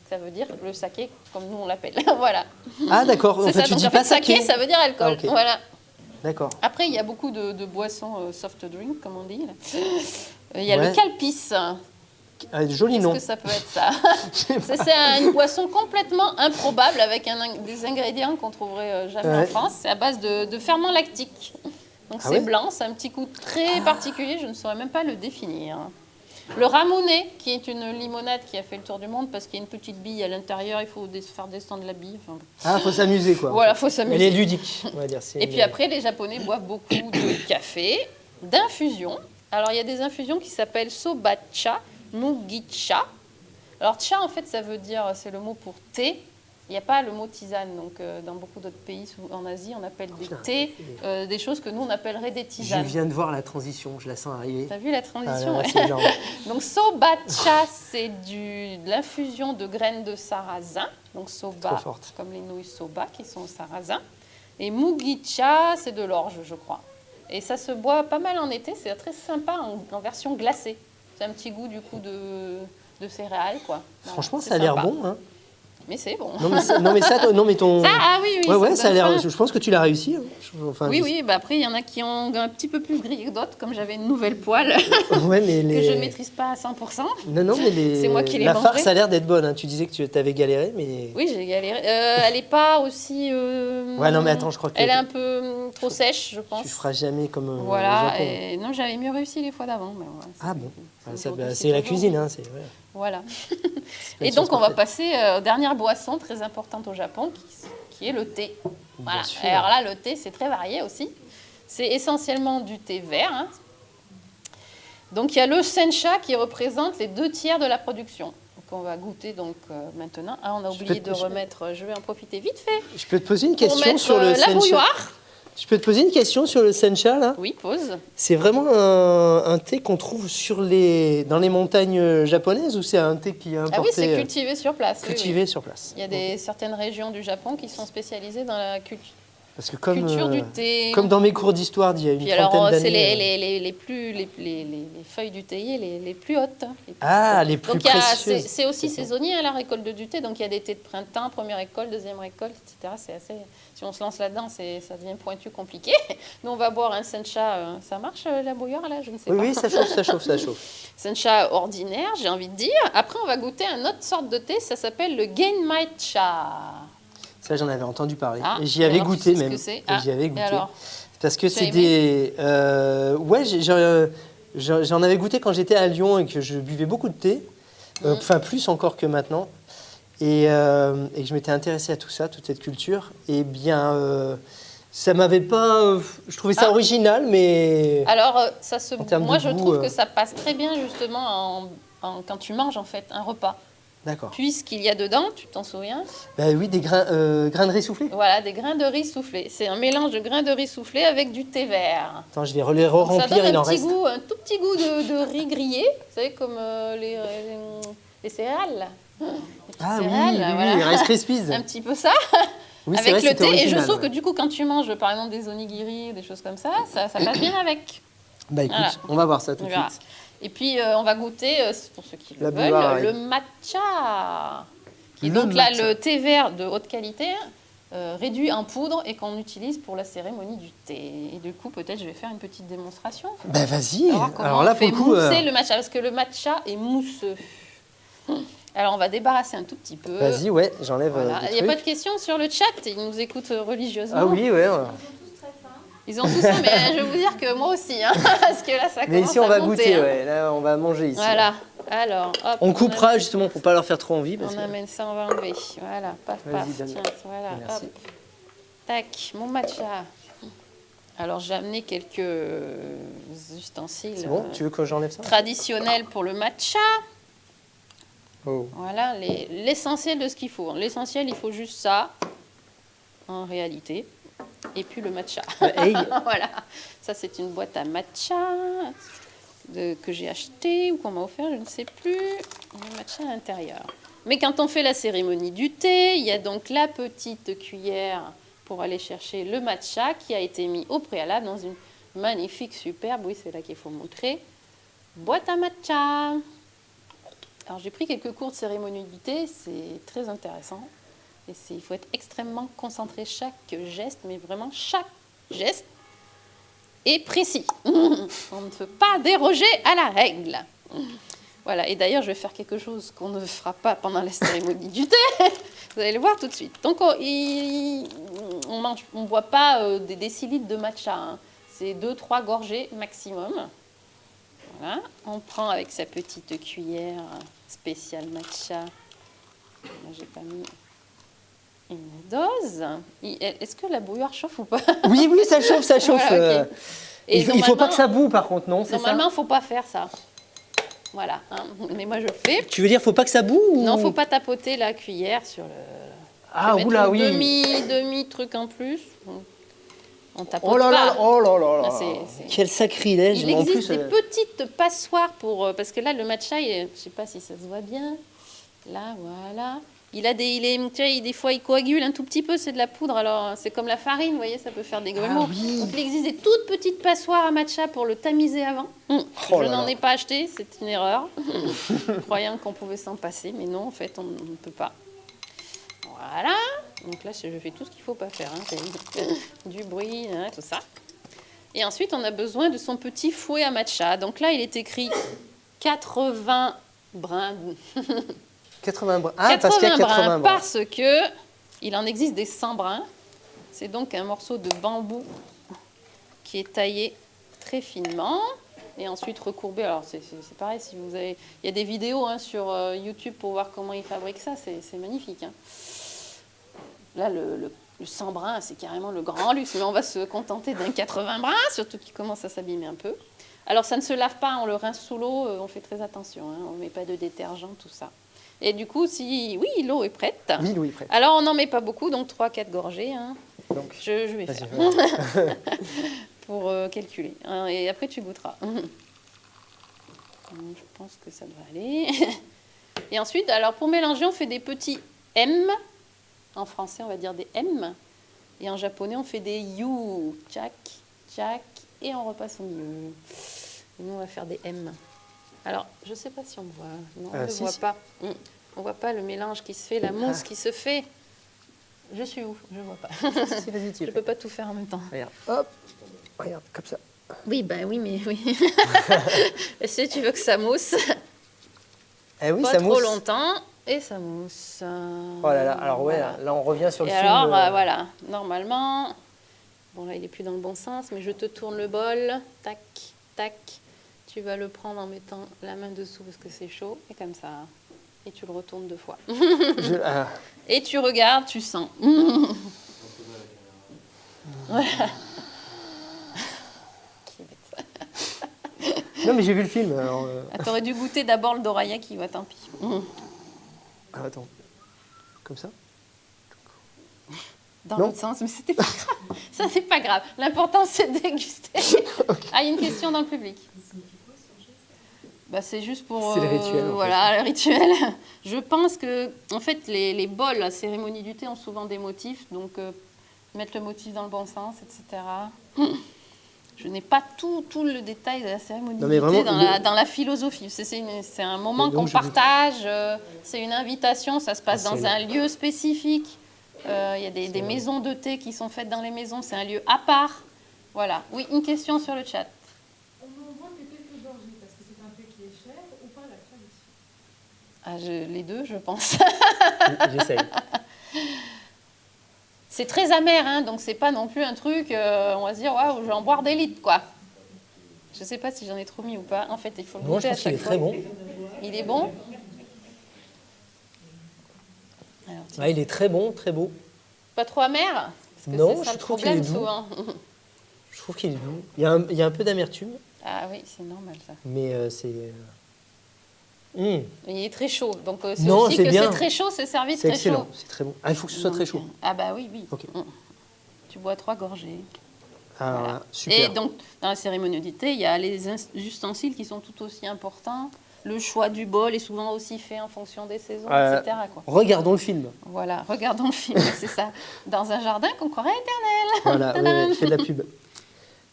Ça veut dire le saké, comme nous on l'appelle. Voilà. Ah d'accord, en C'est fait ça. tu Donc, dis en fait, pas saké. ça veut dire alcool. Ah, ok. Voilà. D'accord. Après, il y a beaucoup de boissons soft drink, comme on dit. Là. Il y a Ouais. le calpis. Joli Qu'est-ce nom. que ça peut être ça? C'est une boisson complètement improbable avec des ingrédients qu'on trouverait jamais en Ouais. France. C'est à base de ferment lactique. Donc Ah c'est ouais blanc, c'est un petit goût très particulier, je ne saurais même pas le définir. Le ramonet, qui est une limonade qui a fait le tour du monde parce qu'il y a une petite bille à l'intérieur, il faut faire descendre la bille. Enfin, Ah, faut s'amuser quoi. voilà, faut Elle est s'amuser. ludique, on va dire. Et puis après, les Japonais boivent beaucoup de café, d'infusions. Alors, il y a des infusions qui s'appellent sobacha, mugicha. Alors, cha, en fait, ça veut dire, c'est le mot pour thé. Il n'y a pas le mot tisane. Donc, dans beaucoup d'autres pays, en Asie, on appelle des Putain, thés, des choses que nous, on appellerait des Je tisanes. viens de voir la transition, je la sens arriver. T'as vu la Ah, transition? là, Ouais. c'est genre- Donc, sobacha, c'est de l'infusion de graines de sarrasin. Donc, soba, Trop forte. comme les nouilles soba qui sont au sarrasin. Et mugicha, c'est de l'orge, je crois. Et ça se boit pas mal en été. C'est très sympa en version glacée. C'est un petit goût, du coup, de céréales, quoi. Voilà, Franchement, c'est ça a l'air sympa. bon. Hein. Mais c'est bon. Non, mais ça, non, mais ton. Ça, ah oui, oui. ouais, ouais, ça a donne l'air. faim. Je pense que tu l'as réussi. Hein. Enfin, Oui, je- oui. Bah après, il y en a qui ont un petit peu plus grillé que d'autres, comme j'avais une nouvelle poêle Ouais, mais que les. je ne maîtrise pas à 100%. Non, mais les. C'est moi qui l'ai La mangé. farce a l'air d'être bonne. Hein. Tu disais que tu avais galéré, mais. Oui, j'ai galéré. Elle n'est pas aussi... Ouais, non, mais attends, je crois que. Elle est un peu trop sèche, je pense. Tu feras jamais comme. Voilà. au Japon. Et non, j'avais mieux réussi les fois d'avant. Mais voilà, Ah bon. c'est Ouais, ça, aujourd'hui, c'est la toujours. cuisine, hein. C'est. Ouais. Voilà. Une Et donc, sauce on va parfaite. passer aux dernières boissons très importantes au Japon, qui est le thé. Voilà. sûr. Alors là, le thé, c'est très varié aussi. C'est essentiellement du thé vert. Hein. Donc, il y a le sencha qui représente les 2 tiers de la production. Donc, on va goûter donc maintenant. Ah, on a oublié de remettre. Je vais en profiter vite fait. Je peux te poser une Pour question mettre sur le la sencha. bouilloire. Je peux te poser une question sur le sencha là. Oui, pause. C'est vraiment un thé qu'on trouve dans les montagnes japonaises ou c'est un thé qui est importé, Ah oui, c'est cultivé sur place. oui, cultivé oui. sur place? Il y a certaines régions du Japon qui sont spécialisées dans la Parce que comme, culture du thé. comme dans mes cours d'histoire d'il y a une Puis trentaine alors, d'années. c'est les feuilles du théier les plus hautes. hein, les plus Ah, hautes. les plus Donc, il y a- précieuses. c'est aussi saisonnier hein, la récolte du thé. Donc, il y a des thés de printemps, première récolte, deuxième récolte, etc. C'est assez... Si on se lance là-dedans, ça devient pointu, compliqué. Nous, on va boire un sencha. Ça marche, la bouilloire, là? Je ne sais Oui, pas. oui, ça chauffe, ça chauffe, ça chauffe. Sencha ordinaire, j'ai envie de dire. Après, on va goûter une autre sorte de thé. Ça s'appelle le Genmai Cha. Ça, j'en avais entendu parler. Ah, et j'y avais alors, tu goûté sais ce même. que c'est Et Ah, j'y avais et goûté. alors Parce que Tu as c'est des. Ouais, j'en avais goûté quand j'étais à Lyon et que je buvais beaucoup de thé. Enfin, plus encore que maintenant. Et que je m'étais intéressé à tout ça, toute cette culture. Et bien, ça m'avait pas. Je trouvais ça Ah. original, mais. Alors, En termes moi, de je goût, trouve que ça passe très bien justement quand tu manges en fait un repas. D'accord. Puisqu'il y a dedans, tu t'en souviens? Bah oui, des grains de riz soufflés. Voilà, des grains de riz soufflés. C'est un mélange de grains de riz soufflés avec du thé vert. Attends, je vais les Donc, ça re-remplir, donne il en un petit reste. goût, un tout petit goût de riz grillé. Vous savez, comme les céréales. Ah oui, céréales, voilà. oui, Rice Krispies. Un petit peu ça. Oui, c'est avec vrai, le c'était thé. Et je original, trouve ouais. que du coup, quand tu manges, par exemple, des onigiri ou des choses comme ça passe bien avec. Bah écoute, Voilà. on va voir ça tout On de verra. suite. Et puis, on va goûter, pour ceux qui le La veulent, bouilloire, le matcha. Qui est Le donc là matcha. le thé vert de haute qualité, réduit en poudre et qu'on utilise pour la cérémonie du thé. Et du coup, peut-être je vais faire une petite démonstration. Bah vas-y. Alors, comment Alors là, on fait pour le coup, mousser le matcha, parce que le matcha est mousseux. Alors, on va débarrasser un tout petit peu. vas-y, ouais, j'enlève Voilà. des Il n'y a pas trucs. de questions sur le chat, ils nous écoutent religieusement. Ah oui, ouais. Ils sont tous très fins. Ils ont tout ça, mais je vais vous dire que moi aussi, hein, parce que là, ça Mais commence ici, on à va monter, goûter, hein. ouais. Là, on va manger ici. Voilà. Alors, hop. On coupera amène- justement pour pas leur faire trop envie. Parce On que... amène ça, on va enlever. Voilà, paf, Vas-y, paf. donne. Tiens, voilà, Merci. hop. Tac, mon matcha. Alors, j'ai amené quelques ustensiles C'est bon, tu veux que j'enlève ça? traditionnels pour le matcha. Oh. Voilà, l'essentiel de ce qu'il faut. L'essentiel, il faut juste ça, en réalité. Et puis le matcha. Hey. Voilà, ça c'est une boîte à matcha que j'ai acheté ou qu'on m'a offert, je ne sais plus. Le matcha à l'intérieur. Mais quand on fait la cérémonie du thé, il y a donc la petite cuillère pour aller chercher le matcha qui a été mis au préalable dans une magnifique, superbe, oui c'est là qu'il faut montrer, boîte à matcha. Alors j'ai pris quelques cours de cérémonie du thé, c'est très intéressant. Et il faut être extrêmement concentré chaque geste, mais vraiment chaque geste est précis. On ne peut pas déroger à la règle. Voilà, et d'ailleurs, je vais faire quelque chose qu'on ne fera pas pendant la cérémonie du thé. Vous allez le voir tout de suite. Donc, on ne boit pas des décilitres de matcha. Hein. C'est 2-3 gorgées maximum. Voilà, on prend avec sa petite cuillère spéciale matcha. Là, j'ai pas mis une dose. Est-ce que la bouilloire chauffe ou pas? Oui, oui, ça chauffe, ça chauffe. Voilà, ok. Et Il faut pas que ça boue, par contre, non? C'est ça? normalement, il ne faut pas faire ça. Voilà, hein. Mais moi je le fais. Tu veux dire, faut pas que ça boue ou... Non, il ne faut pas tapoter la cuillère sur le... Ah, Je vais mettre oula, une oui. demi truc en plus. On tapote Oh là pas. là, oh là là là. Là, c'est- Quel sacrilège. Il mais en existe plus, des petites passoires pour... parce que là, le matcha, je ne sais pas si ça se voit bien. Là, voilà. Tu vois, des fois, il coagule un tout petit peu, c'est de la poudre. Alors, c'est comme la farine, vous voyez, ça peut faire des grumeaux. Ah oui. Donc, il existe des toutes petites passoires à matcha pour le tamiser avant. Oh Je là n'en là. ai pas acheté, c'est une erreur. Croyant qu'on pouvait s'en passer, mais non, en fait, on ne peut pas. Voilà. Donc là, je fais tout ce qu'il ne faut pas faire. Hein. C'est du bruit, hein, tout ça. Et ensuite, on a besoin de son petit fouet à matcha. Donc là, il est écrit 80 brins. 80 brins. Ah, parce qu'il y a 80 brins. Parce que il en existe des 100 brins. C'est donc un morceau de bambou qui est taillé très finement et ensuite recourbé. Alors c'est pareil, si vous avez, il y a des vidéos hein, sur YouTube pour voir comment ils fabriquent ça. C'est magnifique. Hein. Là, le 100 brins, c'est carrément le grand luxe. Mais on va se contenter d'un 80 brins, surtout qu'il commence à s'abîmer un peu. Alors ça ne se lave pas, on le rince sous l'eau. On fait très attention. Hein, on ne met pas de détergent, tout ça. Et du coup, oui, l'eau est prête. Oui, Louis, prêt. Alors, on n'en met pas beaucoup, donc 3-4 gorgées. Hein. Donc, Je vais vas-y, faire voilà. pour calculer. Hein, et après, tu goûteras. Je pense que ça devrait aller. Et ensuite, alors pour mélanger, on fait des petits M. En français, on va dire des M. Et en japonais, on fait des You. Tchak, tchak. Et on repasse au milieu. Et nous, on va faire des M. Alors, je ne sais pas si on voit. Non, on ne si, voit si. pas. On ne voit pas le mélange qui se fait, la mousse qui se fait. Je suis où? Je ne vois pas. Si, vas-y, tu Je ne peux pas tout faire en même temps. Regarde, hop. Regarde, comme ça. Oui, ben oui, mais oui. Est-ce que tu veux que ça mousse? Eh oui, Pas ça trop mousse. longtemps. Et ça mousse. Oh là là, alors ouais, Voilà. là on revient sur le Et film. alors, voilà, normalement, bon là il est plus dans le bon sens, mais je te tourne le bol, tac, tac, tu vas le prendre en mettant la main dessous parce que c'est chaud, et comme ça, et tu le retournes 2 fois. Et tu regardes, tu sens. Voilà. Qui va être ça. Non mais j'ai vu le film. Alors, Ah, t'aurais dû goûter d'abord le dorayaki, ouais, tant pis. Ah, attends. Comme ça? Dans Non. l'autre sens, mais c'était pas grave. Ça, c'est pas grave. L'important, c'est de déguster. Ah, il y a une question dans le public. Bah, c'est juste pour... C'est le rituel, en fait. Voilà, le rituel. Je pense que, en fait, les bols, la cérémonie du thé ont souvent des motifs. Donc, mettre le motif dans le bon sens, etc. Je n'ai pas tout le détail de la cérémonie Non, mais du thé vraiment, dans la philosophie. C'est un moment Et donc, qu'on je- partage. C'est une invitation. Ça se passe Ah, dans c'est un lieu spécifique. Il y a des maisons de thé qui sont faites dans les maisons. C'est un lieu à part. Voilà. Oui, une question sur le chat. On n'en boit que quelques gorgées parce que c'est un thé qui est cher ou pas la tradition. Ah, les deux, je pense. J'essaye. C'est très amer, hein, donc c'est pas non plus un truc, on va se dire, waouh, je vais en boire des litres, quoi. Je sais pas si j'en ai trop mis ou pas. En fait, il faut le Moi, je goûter à pense qu'il chaque est fois. très bon. Il est bon. Alors, tiens, Ouais, il est très bon, très beau. pas trop amer? Parce que Non, c'est ça je le trouve qu'il problème est doux. souvent. Je trouve qu'il est doux. Il y a un peu d'amertume, Ah oui, c'est normal ça. mais c'est... Il est très chaud, donc c'est Non, aussi c'est que bien. c'est très chaud, c'est servi C'est très excellent, chaud. c'est très bon. Ah, il faut que ce soit très chaud. Ah bah oui, oui. Ok. Tu bois 3 gorgées. Alors, Voilà. là, super. Et donc, dans la cérémonie du thé, il y a les ustensiles qui sont tout aussi importants. Le choix du bol est souvent aussi fait en fonction des saisons, etc. quoi. Regardons le film. Voilà, regardons le film, c'est ça. Dans un jardin qu'on croirait éternel. Voilà, ouais, je fais de la pub.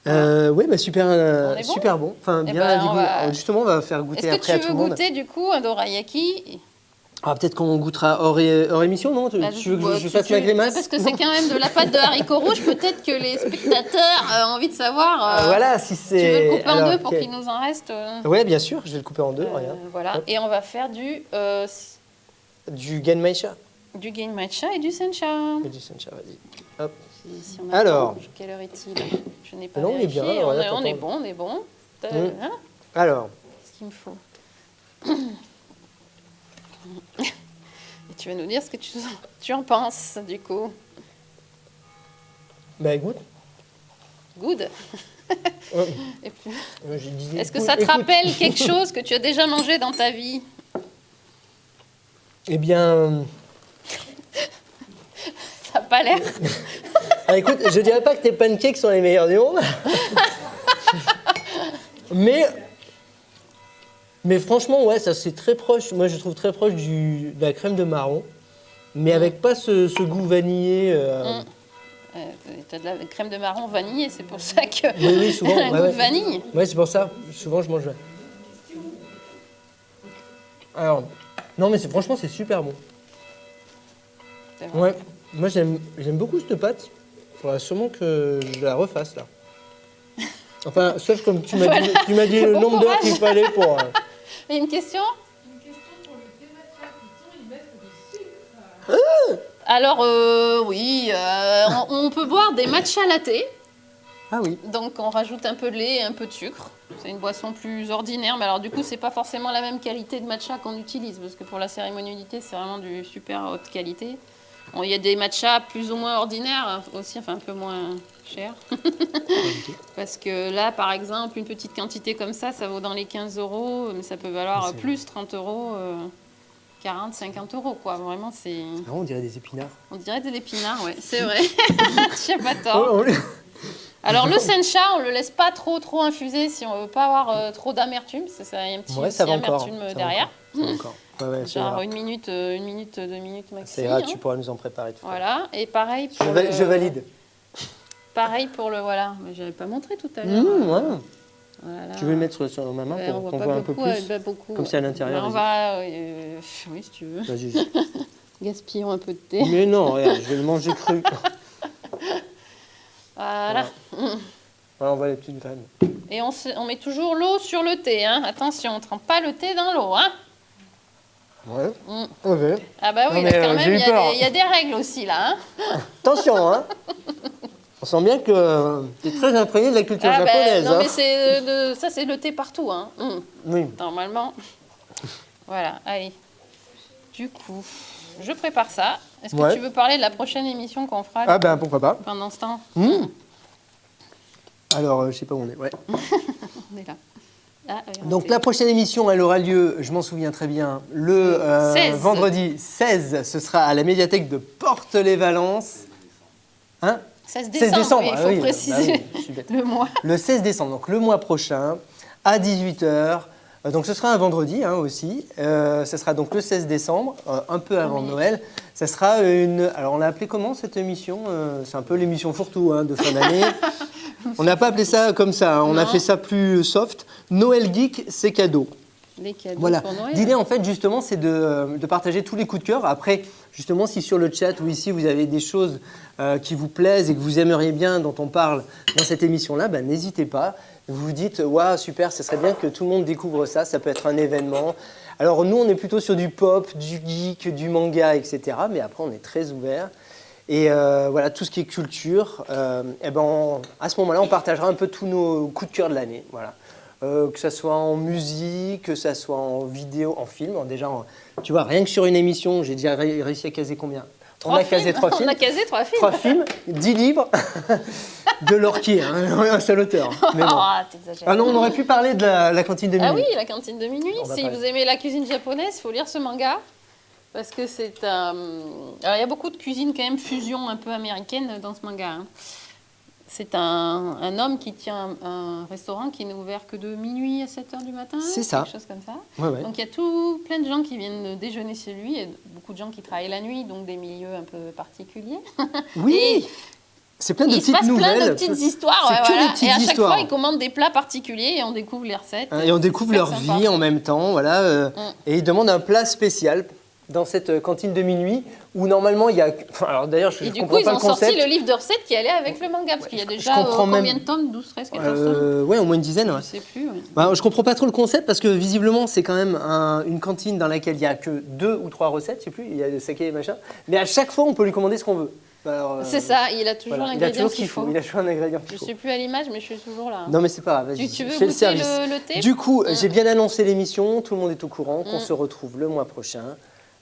Oui, bah super, On est bon super bon. Enfin, Eh bien, ben, du on coup, va- justement, on va faire goûter Est-ce que après à tu tout veux le monde. goûter du coup un dorayaki? Ah, peut-être qu'on goûtera hors émission, non? Bah, Tu veux que bah, je fasse tu- ma grimace? Parce que c'est quand même de la pâte de haricots rouges. Peut-être que les spectateurs ont envie de savoir. Ah, voilà, si c'est... Tu veux le couper en Alors, deux pour ok. qu'il nous en reste Ouais, bien sûr, je vais le couper en deux, regarde. Voilà, Hop. et on va faire du Du Gen matcha et du sencha. et du sencha, vas-y. Hop. Si on a Alors. temps, quelle heure est-il? Je n'ai pas Non, on est bien, vérifié. alors, On là, est t'entends. bon, on est bon. Hein, Alors, ce qu'il me faut. Et tu vas nous dire ce que tu en penses, du coup. bah écoute. Good. Ouais, Et puis, je disais, est-ce que écoute, ça te écoute. rappelle quelque chose que tu as déjà mangé dans ta vie? Eh bien, Ça n'a pas l'air. ah, écoute, je dirais pas que tes pancakes sont les meilleurs du monde. mais franchement, ouais, ça c'est très proche. Moi, je trouve très proche de la crème de marron, mais avec pas ce goût vanillé. Tu as de la crème de marron vanillée, c'est pour ça que Oui, souvent. un ouais, goût ouais. de vanille. Ouais, c'est pour ça. Souvent, je mange. Alors, non, mais franchement, c'est super bon. C'est vrai. Ouais, moi j'aime beaucoup cette pâte. Il faudra sûrement que je la refasse là. Enfin, sauf comme tu m'as dit, le Bon nombre d'heures courage. qu'il fallait pour. Et une question? Une question pour le thé matcha, peut-on y mettre du sucre? Alors, oui, on peut boire des matcha latte. Ah oui. Donc, on rajoute un peu de lait et un peu de sucre. C'est une boisson plus ordinaire, mais alors du coup, c'est pas forcément la même qualité de matcha qu'on utilise, parce que pour la cérémonie du thé, c'est vraiment du super haute qualité. Bon, il y a des matchas plus ou moins ordinaires aussi, enfin un peu moins chers. Parce que là, par exemple, une petite quantité comme ça vaut dans les 15 €, mais ça peut valoir C'est- plus 30 €, 40, 50 €, quoi. Vraiment, c'est... Ah, on dirait des épinards. On dirait des épinards, ouais, c'est vrai. Tu n'as pas tort. Oh, Alors le sencha, on le laisse pas trop infuser si on veut pas avoir trop d'amertume, parce que ça y a un petit ouais, ça va encore. amertume ça va derrière. encore, ça va encore. Ouais, ouais, ça Genre ira. 1 minute, 2 minutes Ça maxi. ira, hein. tu pourras nous en préparer tout à l'heure. Voilà, et pareil pour Je valide. Pareil pour le voilà, mais j'avais pas montré tout à l'heure. Ouais. Voilà. Tu veux le mettre sur ma main Ouais, pour on voit qu'on pas voit un peu beaucoup, plus pas beaucoup. Comme c'est à l'intérieur. On vas-y. va, oui si tu veux. Vas-y. Gaspillons un peu de thé. Mais non, regarde, je vais le manger cru. Voilà. Voilà, on voit les petites graines. Et on met toujours l'eau sur le thé, hein. Attention, on trempe pas le thé dans l'eau, hein. Ouais. Mm. Ok. Ah bah oui, Non, là, mais, quand même, j'ai eu peur. il y a des règles aussi là, hein. Attention, hein. On sent bien que tu es très imprégné de la culture Ah bah, japonaise. non hein. mais ça c'est le thé partout, hein. Oui. Normalement. Voilà, allez. Du coup, je prépare ça. Est-ce que Ouais. tu veux parler de la prochaine émission qu'on fera Ah ben pourquoi pas. pendant ce temps? Alors, je sais pas où on est. Ouais. On est là. Ah, oui, Donc la prochaine émission, elle aura lieu, je m'en souviens très bien, le 16. vendredi 16, ce sera à la médiathèque de Porte-les-Valences. Hein 16 16 décembre, décembre, il ah faut oui, préciser bah oui, je suis bête. le mois. Le 16 décembre, donc le mois prochain, à 18h. Donc ce sera un vendredi aussi. Ce sera donc le 16 décembre, un peu avant Noël. Ça sera une... Alors on l'a appelé comment cette émission C'est un peu l'émission fourre-tout de fin d'année. On n'a pas appelé ça comme ça, on a fait ça plus soft. Noël Geek, c'est cadeau. Les cadeaux Voilà. pour Noël. L'idée, en fait, justement, c'est de partager tous les coups de cœur. Après, justement, si sur le chat ou ici, vous avez des choses qui vous plaisent et que vous aimeriez bien, dont on parle dans cette émission-là, bah, n'hésitez pas. Vous vous dites, waouh, super, ce serait bien que tout le monde découvre ça. Ça peut être un événement. Alors, nous, on est plutôt sur du pop, du geek, du manga, etc. Mais après, on est très ouvert. Et voilà, tout ce qui est culture, et ben à ce moment-là, on partagera un peu tous nos coups de cœur de l'année. Voilà. Que ça soit en musique, que ça soit en vidéo, en film. Déjà, tu vois, rien que sur une émission, j'ai déjà réussi à caser combien? On a casé 3 films. On a casé 3 films. 3 films, 10 livres de Lorquier, un seul auteur. Mais bon. T'exagères. Ah non, on aurait pu parler de la cantine de minuit. Ah oui, la cantine de minuit. On va Si parler. vous aimez la cuisine japonaise, il faut lire ce manga. Parce que c'est un... Alors, il y a beaucoup de cuisine quand même fusion un peu américaine dans ce manga. Hein. C'est un homme qui tient un restaurant qui n'est ouvert que de minuit à 7h du matin. C'est ça. Quelque chose comme ça. Ouais, ouais. Donc il y a plein de gens qui viennent déjeuner chez lui et beaucoup de gens qui travaillent la nuit, donc des milieux un peu particuliers. Oui, Et c'est plein de il se petites passe nouvelles. plein de petites histoires. C'est que voilà. des petites Et à chaque histoires. fois, ils commandent des plats particuliers et on découvre les recettes. Et on découvre C'est leur super sympa. vie en même temps, voilà. Et ils demandent un plat spécial dans cette cantine de minuit où normalement il y a... Enfin, alors d'ailleurs, je Et ne du comprends coup, ils pas ont le concept. sorti le livre de recettes qui allait avec le manga, parce qu'il y a déjà comprends combien même- de tomes 12, 13, 14 tomes Ouais, au moins une dizaine. Ouais. Je sais plus. Ouais. Bah, je comprends pas trop le concept parce que visiblement c'est quand même une cantine dans laquelle il y a que 2 ou 3 recettes, je sais plus, il y a le saké et machin. Mais à chaque fois on peut lui commander ce qu'on veut. Alors, C'est ça, il a toujours voilà. Il a l'ingrédient toujours ce qu'il faut. Il a toujours un ingrédient Je qu'il faut. suis plus à l'image, mais je suis toujours là. Non mais c'est pas grave, vas-y. Tu veux fais le goûter service. le thé Du coup, j'ai bien annoncé l'émission, tout le monde est au courant, qu'on se retrouve le mois prochain,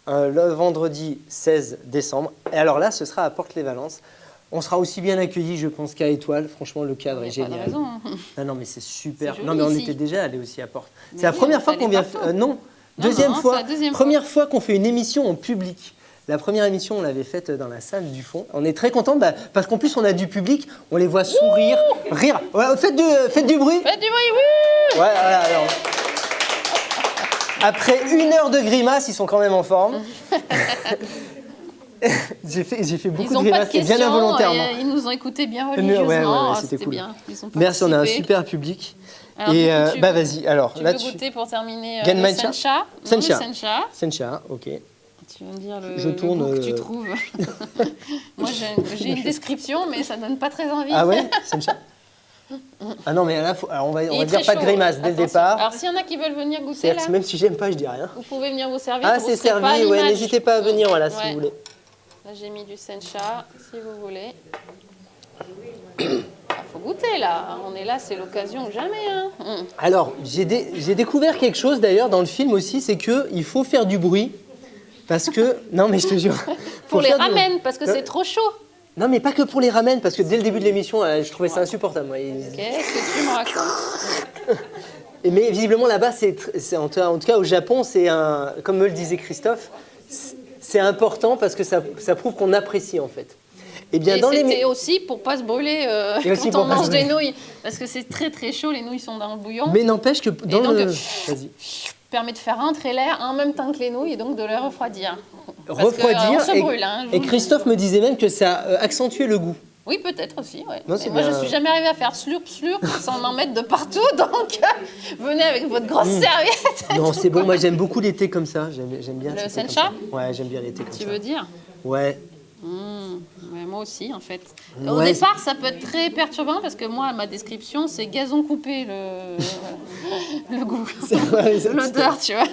le vendredi 16 décembre. Et alors là, ce sera à Porte-les-Valences. On sera aussi bien accueillis, je pense, qu'à Étoile. Franchement, le cadre est Il n'y a pas de génial. raison. Ah non, mais c'est super. C'est joli Non, mais on ici. était déjà allés aussi à Porte. Mais C'est la oui, première on fois est qu'on allé vient. partout. Non, deuxième non, fois. c'est la deuxième Première fois qu'on fait une émission en public. La première émission, on l'avait faite dans la salle du fond. On est très contents parce qu'en plus, on a du public. On les voit sourire, rire. Ouais, faites du bruit. Faites du bruit, oui. Ouais, voilà. Alors. Après 1 heure de grimaces, ils sont quand même en forme. j'ai fait beaucoup Ils de n'ont pas de grimaces, et bien questions, involontairement. ils nous ont écoutés bien Ouais, religieusement. ouais, c'était cool. Bien. Ils ont Merci, on a un participé. super public. Alors, Et du coup, tu bah veux- vas-y, alors Tu là veux goûter pour terminer le Genmaicha sencha. Non, le Sencha. sencha. Sencha, ok. Tu vas me dire le, Je tourne, le goût que tu trouves. Moi, j'ai une description, mais ça donne pas très envie. Ah ouais, Sencha. Ah non, mais là, alors on va Il est dire très pas de chaud. grimace dès le Attention. départ. Alors, s'il y en a qui veulent venir goûter, C'est-à-dire là, que même si j'aime pas, je dis rien. vous pouvez venir vous servir. Ah, vous c'est serez pas à servi, ouais, l'image. n'hésitez pas à venir, voilà, si Ouais. vous voulez. Là, j'ai mis du sencha, si vous voulez. Faut goûter, là. On est là, c'est l'occasion ou jamais. Hein. Alors, j'ai découvert quelque chose d'ailleurs dans le film aussi, c'est qu'il faut faire du bruit. Parce que. Non, mais je te jure. Pour faut les faire du- ramen, parce que c'est trop chaud. Non, mais pas que pour les ramen, parce que dès le début de l'émission, je trouvais ça insupportable. Moi. Qu'est-ce que tu me racontes? Mais visiblement là-bas, en tout cas au Japon, c'est comme me le disait Christophe, c'est important parce que ça prouve qu'on apprécie en fait. Et bien Et dans c'était les aussi pour pas se brûler Et aussi quand pour on pas se mange des brûler. nouilles. Parce que c'est très très chaud, les nouilles sont dans le bouillon. mais n'empêche que dans donc, le vas-y. Permet de faire rentrer l'air en même temps que les nouilles et donc de les refroidir. Parce Refroidir que, on se brûle, hein, je et vous le Christophe me disait même que ça accentuait le goût. Oui, peut-être aussi. Ouais. Non, Mais c'est moi, bien. je suis jamais arrivée à faire slurp slurp sans en mettre de partout. Donc, venez avec votre grosse serviette. Non, c'est bon, moi j'aime beaucoup l'été comme ça, j'aime bien. Le l'été comme sencha ça. Ouais, j'aime bien l'été comme Tu ça. veux dire Ouais. Ouais, moi aussi, en fait. Au Ouais, départ, ça peut être très perturbant parce que moi, ma description, c'est gazon coupé, le goût. L'odeur, tu vois.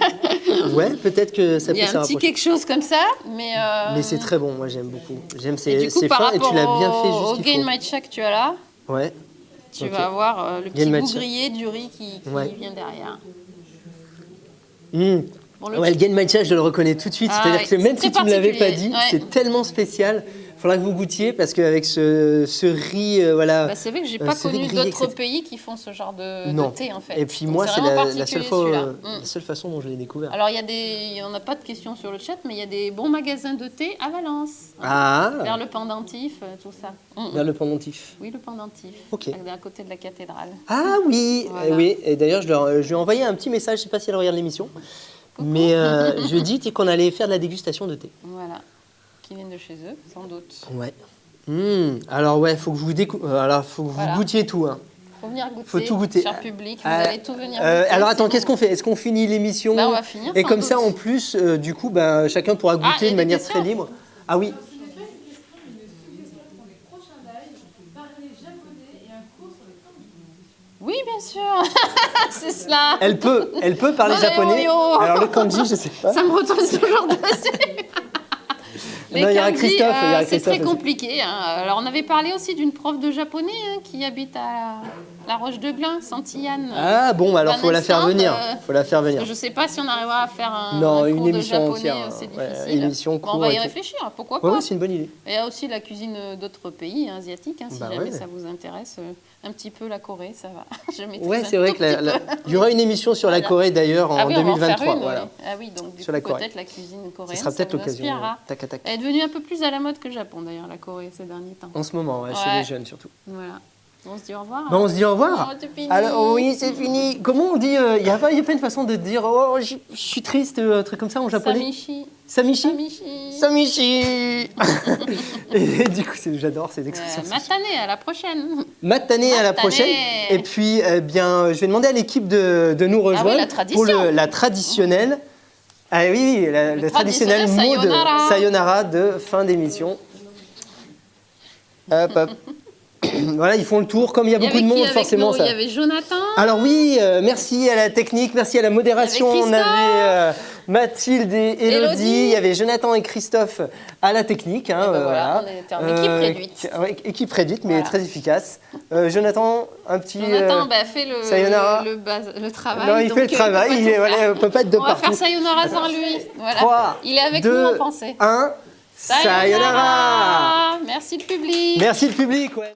Ouais, peut-être que ça Il y peut a se un petit rapprocher. quelque chose comme ça, mais... Mais c'est très bon, moi j'aime beaucoup. J'aime Et du coup, c'est par fin et rapport tu l'as bien fait au juste qu'il gain faut. matcha que tu as là, Ouais. tu Ok. vas avoir le petit Gain goût matcha. grillé du riz qui Ouais. vient derrière. Mmh. Bon, le Ouais, le Genmaicha, je le reconnais tout de suite. Ah C'est-à-dire ouais, que même c'est si très tu me l'avais pas particulier. dit, Ouais. c'est tellement spécial. Faudra que vous goûtiez parce qu'avec ce riz, voilà. Bah, c'est vrai que j'ai pas ce riz connu grillé, d'autres etc. pays qui font ce genre de Non. thé en fait. Et puis Donc, moi, c'est vraiment la seule particulier, fois, celui-là. la seule façon dont je l'ai découvert. Alors on n'a pas de questions sur le chat, mais il y a des bons magasins de thé à Valence. Ah, Vers le pendentif, tout ça. vers le pendentif. Oui, le pendentif. Ok. À côté de la cathédrale. Ah oui, Voilà. oui. Et d'ailleurs, je lui ai envoyé un petit message, je sais pas si elle regarde l'émission, mais je lui ai dit qu'on allait faire de la dégustation de thé. Voilà. Qui viennent de chez eux, sans doute. Ouais. Alors ouais, faut que vous faut que vous Voilà. goûtiez tout. Hein. Faut venir goûter. Faut tout goûter. Cher public, vous Euh, allez tout venir goûter. Alors attends, c'est qu'est-ce bon. qu'on fait? Est-ce qu'on finit l'émission? Bah, on va finir, Et sans comme ça, doute. en plus, du coup, chacun pourra Ah, goûter il y a de des manière questions très libre. Ah oui. Ce n'est pas une question, mais une suggestion pour les prochains lives. Parler japonais et un cours sur les temps du monde. Oui, bien sûr. C'est cela. Elle peut parler Non, japonais. yo, yo. Alors le kanji, je sais pas. Ça me retourne toujours dessus. Les Non, il y aura kanji, Christophe, il y aura c'est Christophe très aussi. compliqué. Hein. Alors, on avait parlé aussi d'une prof de japonais qui habite à la Roche-de-Glin, Santillane. Ah bon, alors faut la faire instant, venir. Faut la faire Parce venir. que je ne sais pas si on arrivera à faire un Non, une cours de émission japonais, entière. c'est Ouais, difficile. une émission Bon, on court va y et tout. réfléchir, pourquoi Ouais, pas. ouais, c'est une bonne idée. Il y a aussi la cuisine d'autres pays asiatiques, hein, si Bah jamais ouais. ça vous intéresse. Un petit peu la Corée, ça va. Je maîtrise Ouais, un c'est vrai tout que petit peu. il y aura une émission sur la Voilà. Corée d'ailleurs en Ah oui, on va en faire 2023. une, Voilà. oui. Ah oui, donc du Sur la coup, Corée. peut-être la cuisine Ce coréenne, sera peut-être vous l'occasion. inspirera. Tac, tac. Elle est devenue un peu plus à la mode que le Japon, d'ailleurs, la Corée, ces derniers temps. En ce moment, ouais, chez Ouais. les jeunes surtout. Voilà. On se dit au revoir. On se dit au revoir. Oh, c'est fini. Alors oui, c'est fini. Comment on dit Il y a pas une façon de dire oh, je suis triste, un truc comme ça en japonais. Samishi. Samishi. Samishi. Samishi. Et du coup, j'adore ces expressions. Matane, à la prochaine. Matane à la Matane. prochaine. Et puis, bien, je vais demander à l'équipe de nous rejoindre la tradition. pour la traditionnelle. Ah oui, le traditionnel mot de sayonara. sayonara de fin d'émission. Hop, hop. Voilà, ils font le tour. Comme il y a Il y beaucoup avait de qui monde, avec forcément, nous ça. Il y avait Jonathan. Alors oui, merci à la technique, merci à la modération. Il y On avait avait Mathilde et Elodie. Élodie. Il y avait Jonathan et Christophe à la technique. Hein, Et ben voilà, on était en équipe réduite. Ouais, équipe réduite, mais Voilà. très efficace. Jonathan, un petit... Jonathan fait sayonara. le travail. non, il donc, fait le travail, peut pas tout voilà, faire. on peut pas être de On va partout. faire sayonara sans lui. Voilà. 3, Il est avec 2, nous en pensée. 1, sayonara. Sayonara. Merci le public. Merci le public, ouais.